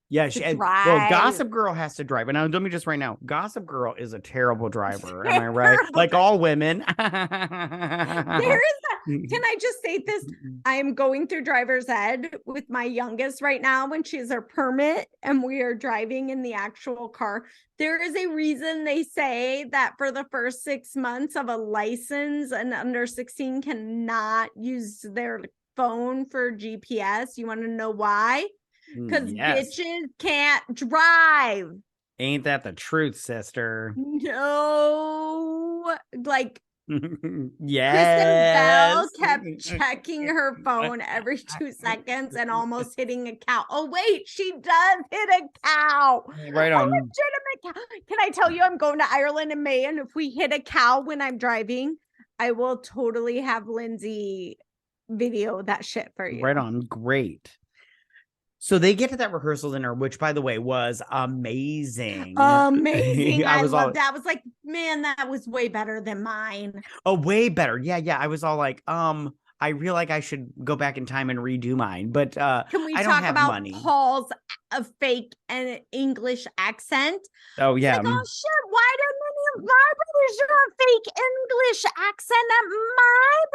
Yeah, The well, drive. Gossip Girl has to drive. And now let me just right now, Gossip Girl is a terrible driver. Am I right? Terrible. Like all women. There is a, can I just say this? I am going through driver's ed with my youngest right now when she's her permit and we are driving in the actual car. There is a reason they say that for the first 6 months of a license, an under 16 cannot use their phone for GPS. You want to know why? Because Yes. bitches can't drive. Ain't that the truth, sister? No, like Kristen Bell Yes. kept checking her phone every 2 seconds and almost hitting a cow. Oh, wait, she does hit a cow. Right A on. legitimate cow. Can I tell you, I'm going to Ireland in May, and if we hit a cow when I'm driving, I will totally have Lindsay video that shit for you. Right on. Great. So they get to that rehearsal dinner, which, by the way, was amazing. Amazing. I I was all, loved that. I was like, man, that was way better than mine. oh, way better. Yeah, yeah. I was all like, I feel like I should go back in time and redo mine, but Can we I don't talk have about money. Paul's fake and English accent? Oh, It's yeah. like, oh shit, why didn't any of my brothers do a fake English accent at my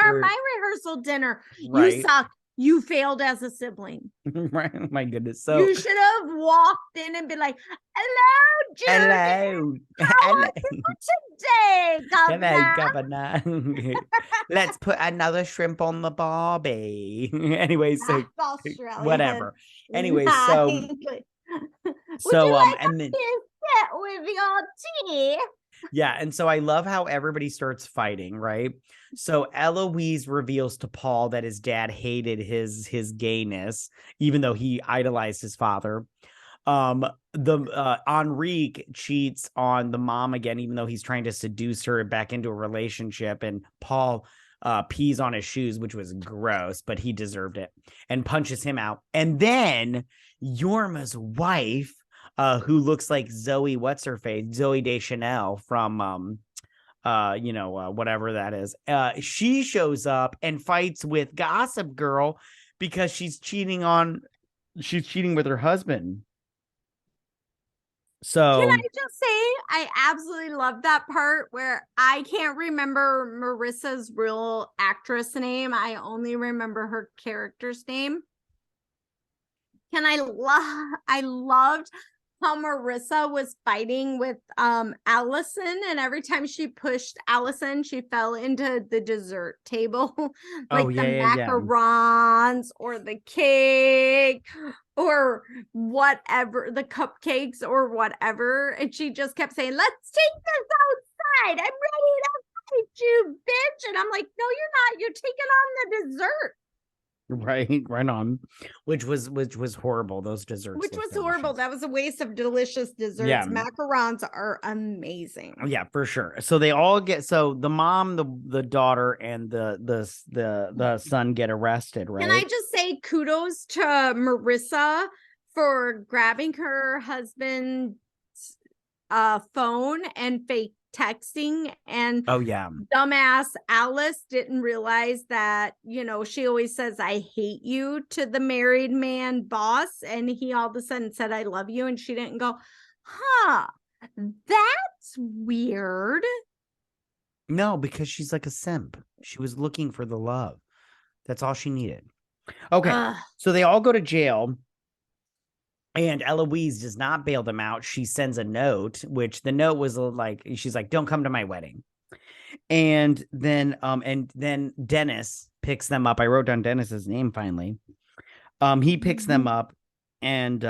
bachelor, my rehearsal dinner? You Right. suck. You failed as a sibling. Right. Oh my goodness. So, You should have walked in and been like, hello, Judith. hello. How Hello. are you today, Hello, governor? governor. Let's put another shrimp on the barbie. Anyway, so That's Australian. whatever. Anyway, Not so English. Would so you like a and then biscuit with your tea? yeah, and so I love how everybody starts fighting, right? So Eloise reveals to Paul that his dad hated his gayness, even though he idolized his father. The Enrique cheats on the mom again, even though he's trying to seduce her back into a relationship, and Paul pees on his shoes, which was gross, but he deserved it, and punches him out. And then Yorma's wife, who looks like Zoe, what's her face, Zoe Deschanel from whatever that is, she shows up and fights with Gossip Girl because she's cheating with her husband. Can So, I just say, I absolutely love that part where I can't remember Marissa's real actress name. I only remember her character's name. I loved how Marissa was fighting with Allison, and every time she pushed Allison, she fell into the dessert table, oh like the yeah, yeah, yeah. macarons or the cake or whatever, the cupcakes or whatever. And she just kept saying, let's take this outside. I'm ready to fight you, bitch. And I'm like, no, you're not. You're taking on the dessert. Right on. Which was horrible. Those desserts Which look was horrible. delicious. That was a waste of delicious Yeah. desserts. Macarons are amazing. Yeah, for sure. So they all get, so the mom, the daughter, and the son get arrested, Can I right? just say kudos to Marissa for grabbing her husband's phone and fake texting, and Oh yeah. dumbass Alice didn't realize that, she always says I hate you to the married man boss, and he all of a sudden said I love you, and she didn't go, huh, that's weird. No, because she's like a simp. She was looking for the love. That's all she needed. Okay. Ugh. So they all go to jail. And Eloise does not bail them out. She sends a note, which the note was like, she's like, don't come to my wedding. And then Dennis picks them up. I wrote down Dennis's name finally. He picks them up, and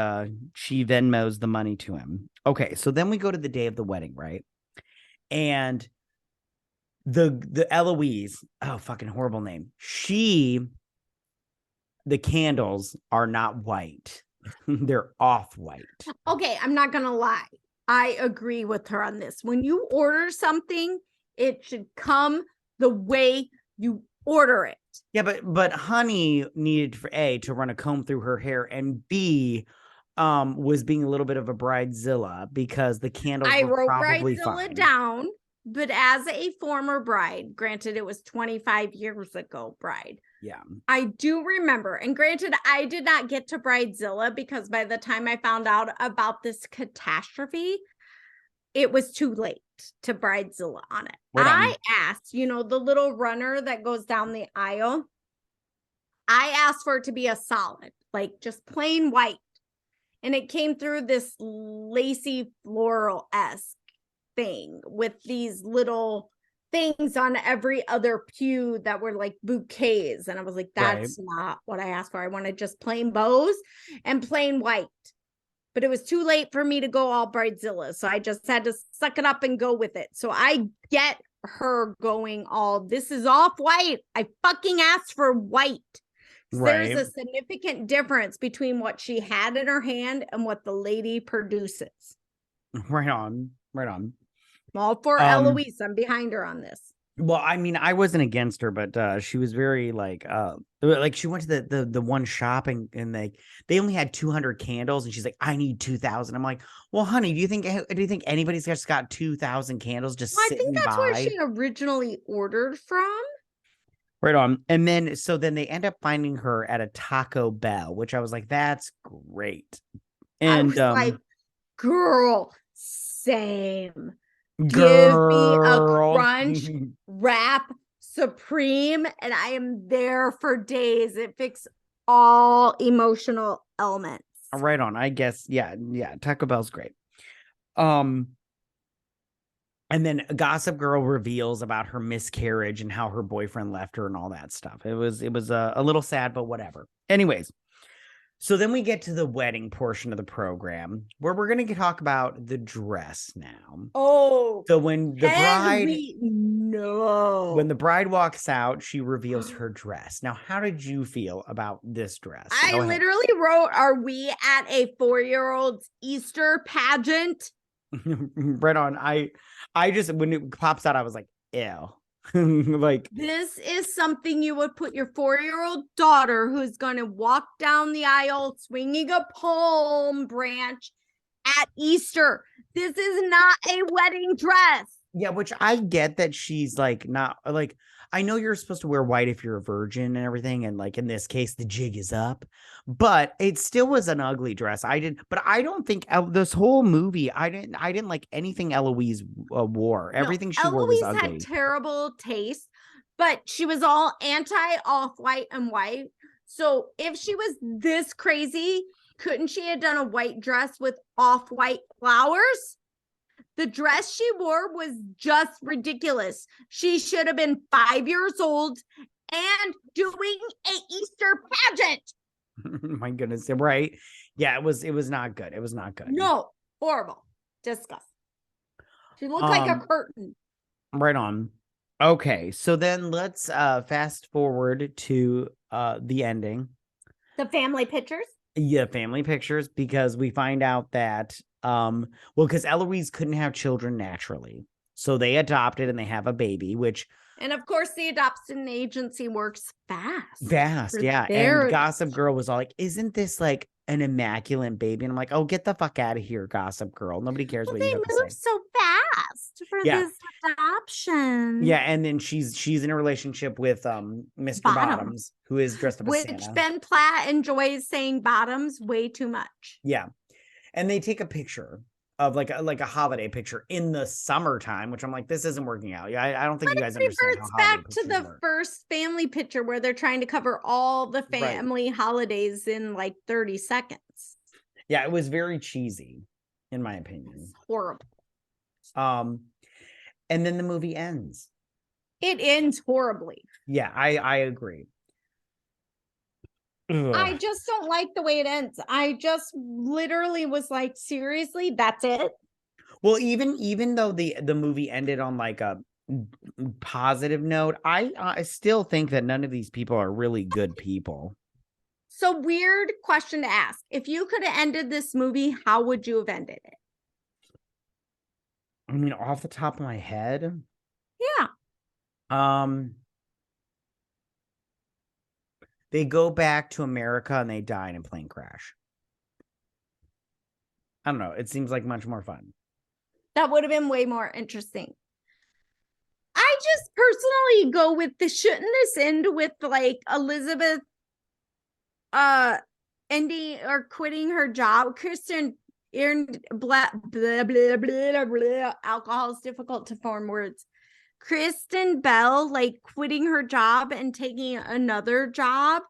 she Venmos the money to him. Okay, so then we go to the day of the wedding, right? And the Eloise, oh, fucking horrible name. The candles are not white. They're off white. Okay, I'm not gonna lie. I agree with her on this. When you order something, it should come the way you order it. Yeah, but Honey needed for A to run a comb through her hair, and B was being a little bit of a bridezilla because the candles I were wrote probably bridezilla fine. down, but as a former bride, granted it was 25 years ago, bride. Yeah. I do remember, and granted, I did not get to bridezilla because by the time I found out about this catastrophe, it was too late to bridezilla on it. Right I on. asked, the little runner that goes down the aisle, I asked for it to be a solid, like just plain white. And it came through this lacy floral-esque thing with these little things on every other pew that were like bouquets. And I was like, that's not what I asked for. I wanted just plain bows and plain white. But it was too late for me to go all bridezilla. So I just had to suck it up and go with it. So I get her going all, this is off white. I fucking asked for white. There's a significant difference between what she had in her hand and what the lady produces. Right on. Right on. I'm all for Eloise. I'm behind her on this. Well, I mean, I wasn't against her, but she was very like she went to the one shop and they only had 200 candles and she's like, I need 2,000. I'm like, well, honey, do you think anybody's just got 2,000 candles just I sitting think that's by? where she originally ordered from. Right on. And then they end up finding her at a Taco Bell, which I was like, that's great. And I was like, girl, same. Girl. Give me a crunch wrap supreme, and I am there for days. It fixes all emotional elements. Right on. I guess, yeah. Taco Bell's great. And then Gossip Girl reveals about her miscarriage and how her boyfriend left her and all that stuff. It was a little sad, but whatever. Anyways, so then we get to the wedding portion of the program where we're going to talk about the dress now. Oh, so when the bride walks out, she reveals her dress. Now, how did you feel about this dress? I literally wrote, are we at a 4-year-old's Easter pageant? Right on. I just, when it pops out, I was like, ew. Like, this is something you would put your 4-year-old daughter who's going to walk down the aisle swinging a palm branch at Easter. This is not a wedding dress. Yeah, which I get that she's like not like, I know you're supposed to wear white if you're a virgin and everything, and like in this case the jig is up, but it still was an ugly dress. But I don't think this whole movie I didn't like anything Eloise wore. Everything she wore was ugly. Eloise had terrible taste, but she was all anti off-white and white. So if she was this crazy, couldn't she have done a white dress with off-white flowers? The dress she wore was just ridiculous. She should have been 5 years old and doing a Easter pageant. My goodness, right? Yeah, it was not good. It was not good. No, horrible. Disgusting. She looked like a curtain. Right on. Okay, so then let's fast forward to the ending. The family pictures? Yeah, family pictures, because we find out that because Eloise couldn't have children naturally. So they adopted and they have a baby, which, and of course the adoption agency works fast. Yeah. And Gossip Girl was all like, isn't this like an immaculate baby? And I'm like, oh, get the fuck out of here, Gossip Girl. Nobody cares what you have to say. They move so fast for this adoption. Yeah, and then she's in a relationship with Mr. Bottoms, who is dressed up as Santa. Which Ben Platt enjoys saying Bottoms way too much. Yeah. And they take a picture of like a holiday picture in the summertime, which I'm like, this isn't working out. Yeah, I don't think you guys understand how back to the first family picture where they're trying to cover all the family holidays in like 30 seconds. Yeah, it was very cheesy, in my opinion. It's horrible. And then the movie ends. It ends horribly. Yeah, I agree. Ugh. I just don't like the way it ends. I just literally was like, seriously, that's it? Well, even though the movie ended on like a positive note, I still think that none of these people are really good people. So weird question to ask. If you could have ended this movie, how would you have ended it? I mean, off the top of my head, Yeah. um, they go back to America and they die in a plane crash. I don't know. It seems like much more fun. That would have been way more interesting. I just personally go with the shouldn't this end with like Elizabeth ending or quitting her job? Kristen earned blah blah blah blah blah. Alcohol is difficult to form words. Kristen Bell like quitting her job and taking another job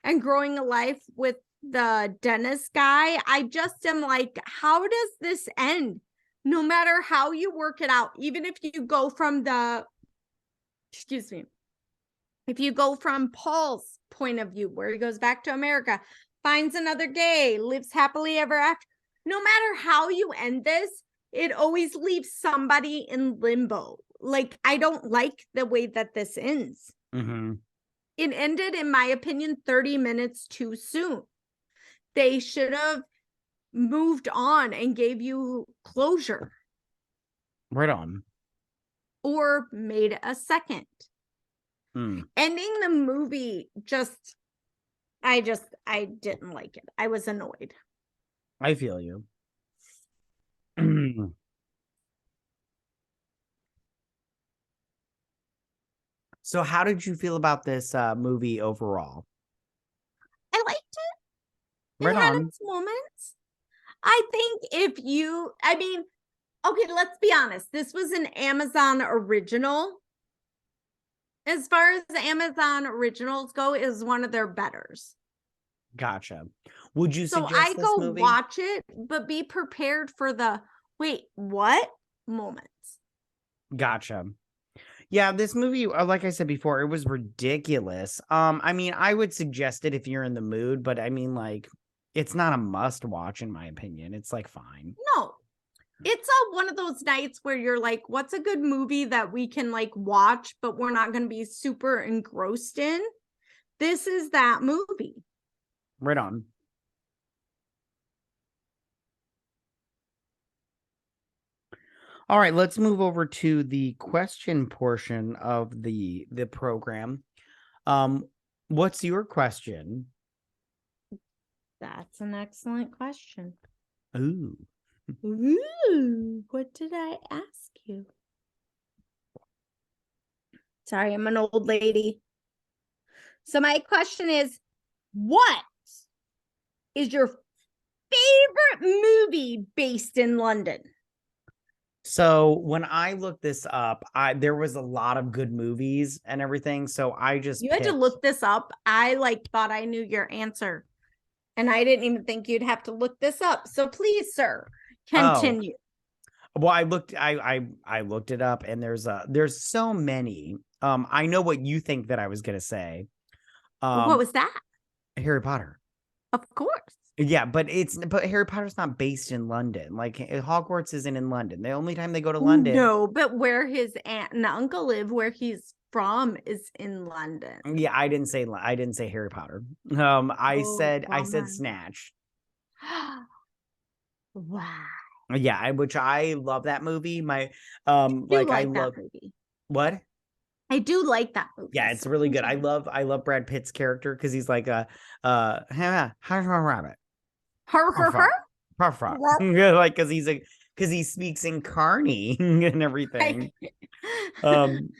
and growing a life with the dentist guy. I just am like, how does this end? No matter how you work it out, even if you go from excuse me, if you go from Paul's point of view, where he goes back to America, finds another gay, lives happily ever after, no matter how you end this, it always leaves somebody in limbo. Like, I don't like the way that this ends. Mm-hmm. It ended, in my opinion, 30 minutes too soon. They should have moved on and gave you closure. Right on. Or made a second. Mm. Ending the movie I didn't like it. I was annoyed. I feel you. So how did you feel about this movie overall? I liked it. Right It had on. its moments. I think okay, let's be honest. This was an Amazon original. As far as Amazon originals go, it is one of their betters. Gotcha. Would you So I suggest this go movie? watch it, but be prepared for the wait, what moments. Gotcha. Yeah, this movie, like I said before, it was ridiculous. I mean, I would suggest it if you're in the mood, but I mean, like, it's not a must watch, in my opinion. It's like fine. No, it's one of those nights where you're like, what's a good movie that we can like watch, but we're not going to be super engrossed in? This is that movie. Right on. All right, let's move over to the question portion of the program. What's your question? That's an excellent question. Ooh. Ooh, what did I ask you? Sorry, I'm an old lady. So my question is, what is your favorite movie based in London? So when I looked this up, there was a lot of good movies and everything. So I just You had to picked. look this up. I like thought I knew your answer. And I didn't even think you'd have to look this up. So please, sir, Oh, continue. well, I looked it up, and there's so many. I know what you think that I was gonna say. What Um, was that? Harry Potter. Of course. Yeah, but Harry Potter's not based in London. Like Hogwarts isn't in London. The only time they go to London. No, but where his aunt and uncle live, where he's from, is in London. Yeah, I didn't say Harry Potter. Oh, I said bummer. Snatch. Wow. Yeah, which I love that movie. My I do I like that love movie. what? I do like that movie. Yeah, it's So really good. continue. I love Brad Pitt's character because he's like a how's my rabbit? Her, Puff her, her. up. Puff up. Like because he speaks in Carney and everything. Um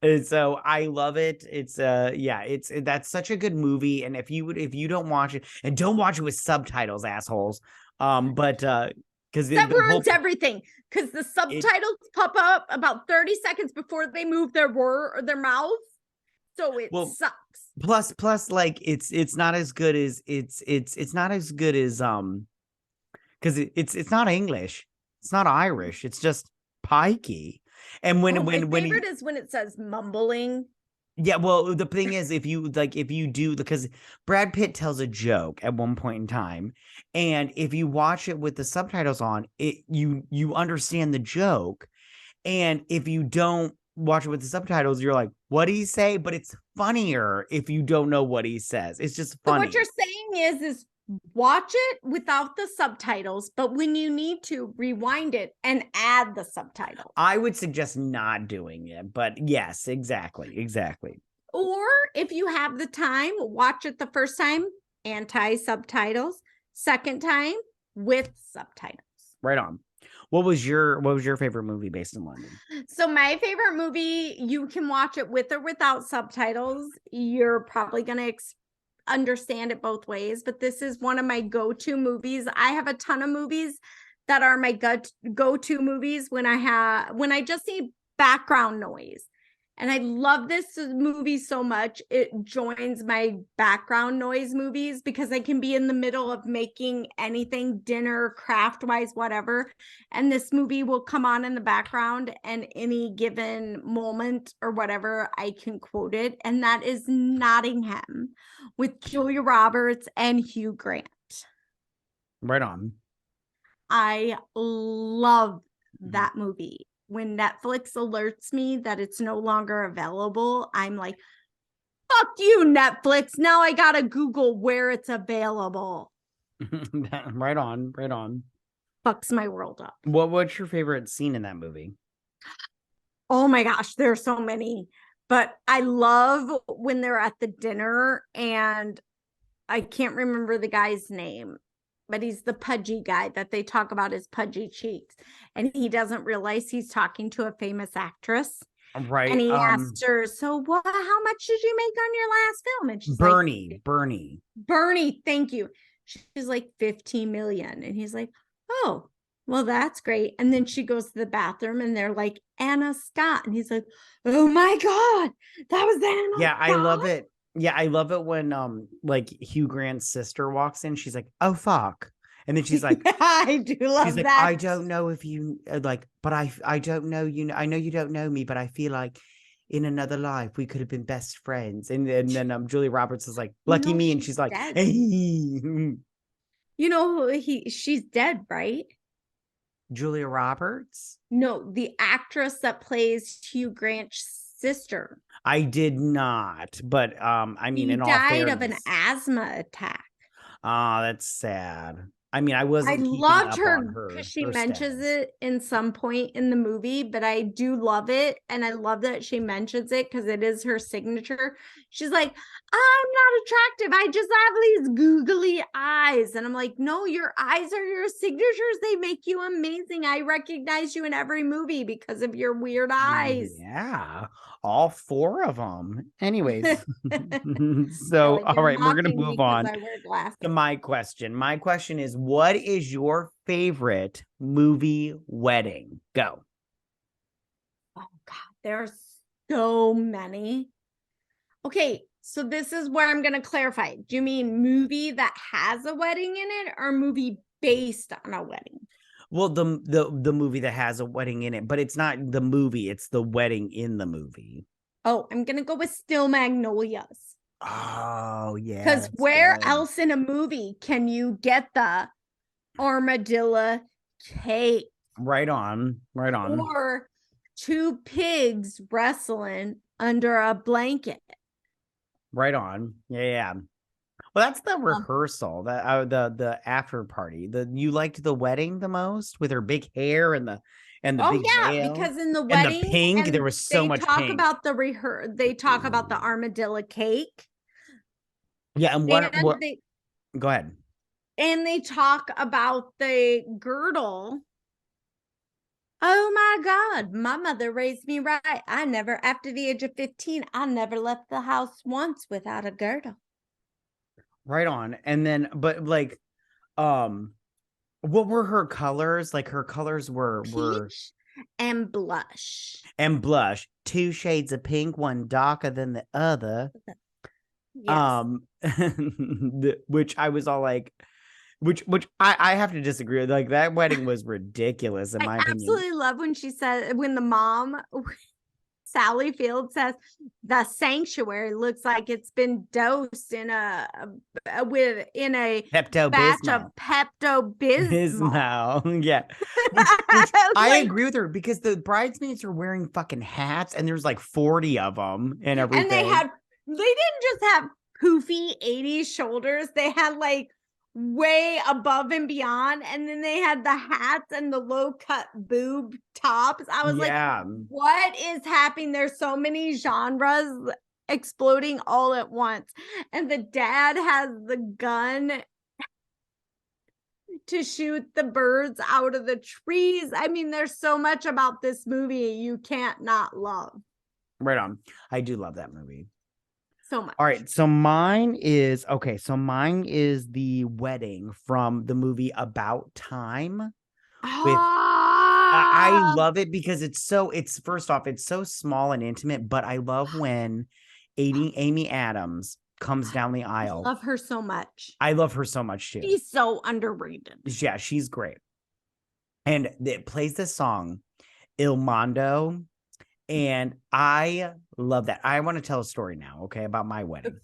and so I love it. It's yeah, that's such a good movie. And if you don't watch it, and don't watch it with subtitles, assholes. But because That the ruins whole everything because the it subtitles pop up about 30 seconds before they move their word or their mouth. So it well sucks. plus like it's not as good as it's not as good as because it's not English, it's not Irish, it's just pikey. And Oh, my when favorite he is when it says mumbling. yeah, well, the thing is, if you do, because Brad Pitt tells a joke at one point in time, and if you watch it with the subtitles on, you understand the joke, and if you don't watch it with the subtitles, you're like, what do you say? But it's funnier if you don't know what he says. It's just So what you're funny. saying is watch it without the subtitles, but when you need to, rewind it and add the subtitles. I would suggest not doing it, but yes, exactly. Or if you have the time, watch it the first time, anti-subtitles, second time with subtitles. Right on. What was your favorite movie based in London? So my favorite movie, you can watch it with or without subtitles. You're probably going to understand it both ways, but this is one of my go-to movies. I have a ton of movies that are my go-to movies when I just need background noise. And I love this movie so much. It joins my background noise movies because I can be in the middle of making anything, dinner, craft wise, whatever. And this movie will come on in the background, and any given moment or whatever, I can quote it. And that is Nottingham with Julia Roberts and Hugh Grant. Right on. I love that movie. When Netflix alerts me that it's no longer available, I'm like, fuck you, Netflix. Now I gotta Google where it's available. Right on. Fucks my world up. What's your favorite scene in that movie? Oh my gosh, there are so many. But I love when they're at the dinner, and I can't remember the guy's name, but he's the pudgy guy that they talk about his pudgy cheeks. And he doesn't realize he's talking to a famous actress. Right. And he asked her, so what, how much did you make on your last film? And she's Bernie, thank you. She's like 15 million. And he's like, oh, well, that's great. And then she goes to the bathroom and they're like, Anna Scott. And he's like, oh my God, that was Anna Yeah, Scott? I love it. Yeah, I love it when like Hugh Grant's sister walks in. She's like, "Oh fuck," and then she's like, "I do love she's like, that." I don't know if you like, but I don't know you. I know you don't know me, but I feel like in another life we could have been best friends. And then Julia Roberts is like, "Lucky me," and she's like, "Hey." You know she's dead, right? Julia Roberts? No, the actress that plays Hugh Grant's sister. I did not, but I mean, She in all died fairness, of an asthma attack. Oh, that's sad. I mean, I wasn't I keeping loved up her on because she her mentions stats. it in some point in the movie, but I do love it. And I love that she mentions it because it is her signature. She's like, I'm not attractive. I just have these googly eyes. And I'm like, no, your eyes are your signatures. They make you amazing. I recognize you in every movie because of your weird eyes. Yeah, all four of them. Anyways, so Really, all you're right, we're gonna mocking me move because on I wear glasses. to my question. My question is, what is your favorite movie wedding? Go. Oh God, there's so many. Okay, so this is where I'm going to clarify. Do you mean movie that has a wedding in it, or movie based on a wedding? Well, the movie that has a wedding in it, but it's not the movie, it's the wedding in the movie. Oh, I'm going to go with Still Magnolias. Oh, yeah. Because where else in a movie can you get the armadillo cake? Right on. Or two pigs wrestling under a blanket. Right on. Yeah. Well, that's the rehearsal, that the after party. You liked the wedding the most with her big hair and the big veil, because in the and wedding the pink, there was so much talk pink. about they talk about the armadillo cake. Yeah, and what go ahead. And they talk about the girdle. Oh my God, my mother raised me right. I never, after the age of 15, I never left the house once without a girdle. Right on. And then, but like, what were her colors? Like her colors were peach and blush. And blush. Two shades of pink, one darker than the other. Yes. Which I was all like, which I have to disagree with. Like that wedding was ridiculous in my opinion. I absolutely love when she said, when the mom Sally Field says the sanctuary looks like it's been dosed in a batch of Pepto-Bismol. Yeah. Which I agree with her, because the bridesmaids are wearing fucking hats and there's like 40 of them and everything. And they didn't just have poofy 80s shoulders. They had like way above and beyond. And then they had the hats and the low cut boob tops. I was like, Yeah. what is happening? There's so many genres exploding all at once. And the dad has the gun to shoot the birds out of the trees. I mean, there's so much about this movie you can't not love. Right on. I do love that movie. So much. All right. So mine is okay. So mine is The Wedding from the movie About Time. With I love it because it's first off, it's so small and intimate, but I love when Amy Adams comes down the I aisle. love her so much. I love her so much too. She's so underrated. Yeah, she's great. And it plays this song, Il Mondo. And I love that. I want to tell a story now, okay, about my wedding.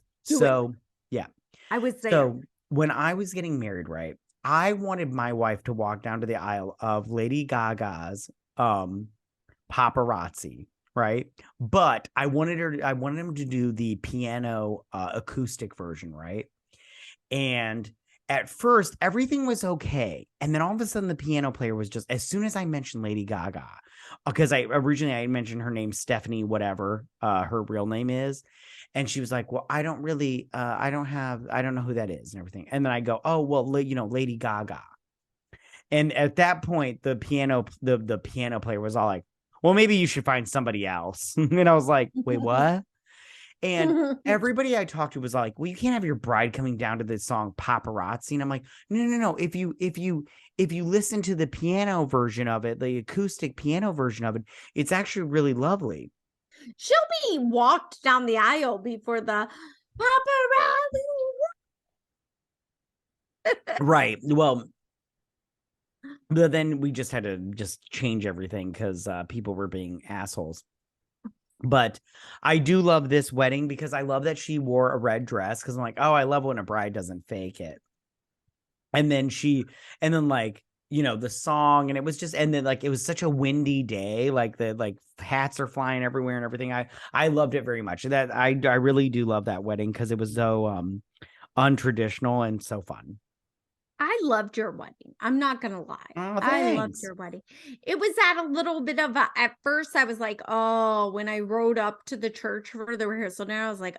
Yeah. I was there. So when I was getting married, right, I wanted my wife to walk down to the aisle of Lady Gaga's Paparazzi, right? But I wanted him to do the piano acoustic version, right? And at first, everything was okay. And then all of a sudden, the piano player was just, as soon as I mentioned Lady Gaga, because I mentioned her name, Stephanie, whatever her real name is. And she was like, well, I don't know who that is and everything. And then I go, oh, well, Lady Gaga. And at that point, the piano player was all like, well, maybe you should find somebody else. And I was like, wait, what? And everybody I talked to was like, well, you can't have your bride coming down to this song Paparazzi. And I'm like, no. If you listen to the piano version of it, the acoustic piano version of it, it's actually really lovely. She'll be walked down the aisle before the paparazzi. Right. Well, but then we just had to just change everything because people were being assholes. But I do love this wedding because I love that she wore a red dress because I'm like, oh, I love when a bride doesn't fake it. And then like, the song, and it was just, and then like, it was such a windy day, like the hats are flying everywhere and everything. I loved it very much. That I really do love that wedding because it was so untraditional and so fun. I loved your wedding. I'm not going to lie. Oh, I loved your wedding. It was at a little bit of at first I was like, oh, when I rode up to the church for the rehearsal now, I was like,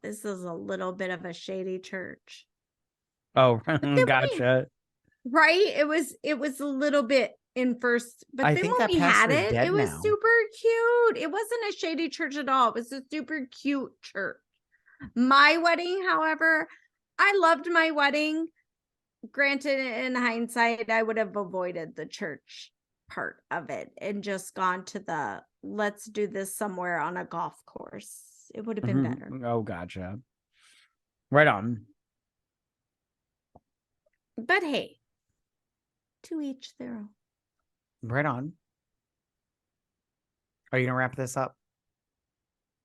this is a little bit of a shady church. Oh, gotcha. Right? It was a little bit in first, but I then think when that we had pastor is it, dead it was now. super cute. It wasn't a shady church at all. It was a super cute church. My wedding, however, I loved my wedding. Granted, in hindsight, I would have avoided the church part of it and just gone to the let's do this somewhere on a golf course. It would have been better. Oh, gotcha. Right on. But hey, to each their own. Right on. Are you gonna wrap this up?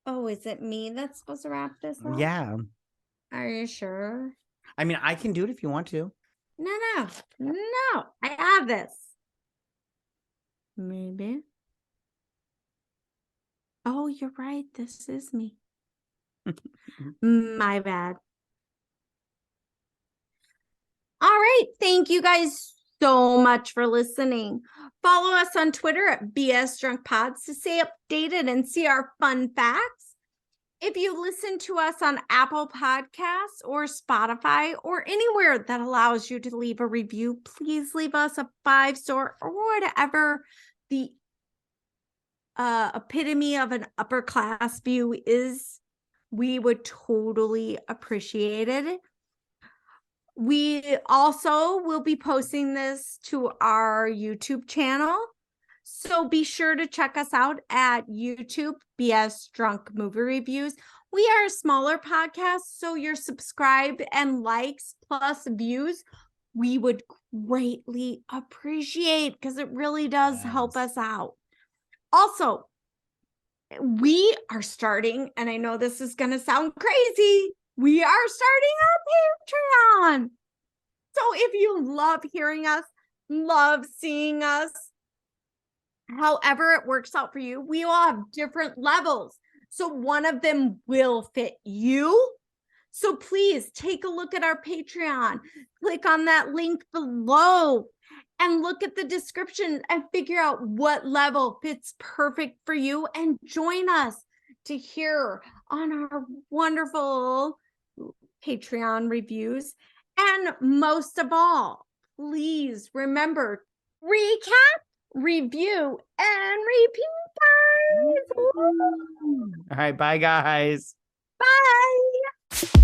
Oh, is it me that's supposed to wrap this up? Yeah. Are you sure? I mean, I can do it if you want to. No. I have this. Maybe. Oh, you're right. This is me. My bad. All right. Thank you guys so much for listening. Follow us on Twitter at BS Drunk Pods to stay updated and see our fun facts. If you listen to us on Apple Podcasts or Spotify or anywhere that allows you to leave a review, please leave us a 5-star or whatever the epitome of an upper class view is. We would totally appreciate it. We also will be posting this to our YouTube channel. So be sure to check us out at YouTube, BS Drunk Movie Reviews. We are a smaller podcast, so your subscribe and likes plus views, we would greatly appreciate because it really does help us out. Also, we are starting, and I know this is going to sound crazy, we are starting a Patreon. So if you love hearing us, love seeing us, however it works out for you, we all have different levels. So one of them will fit you. So please take a look at our Patreon, click on that link below, and look at the description and figure out what level fits perfect for you, and join us to hear on our wonderful Patreon reviews. And most of all, please remember, recap, review, and repeat, guys. All right, bye guys. Bye.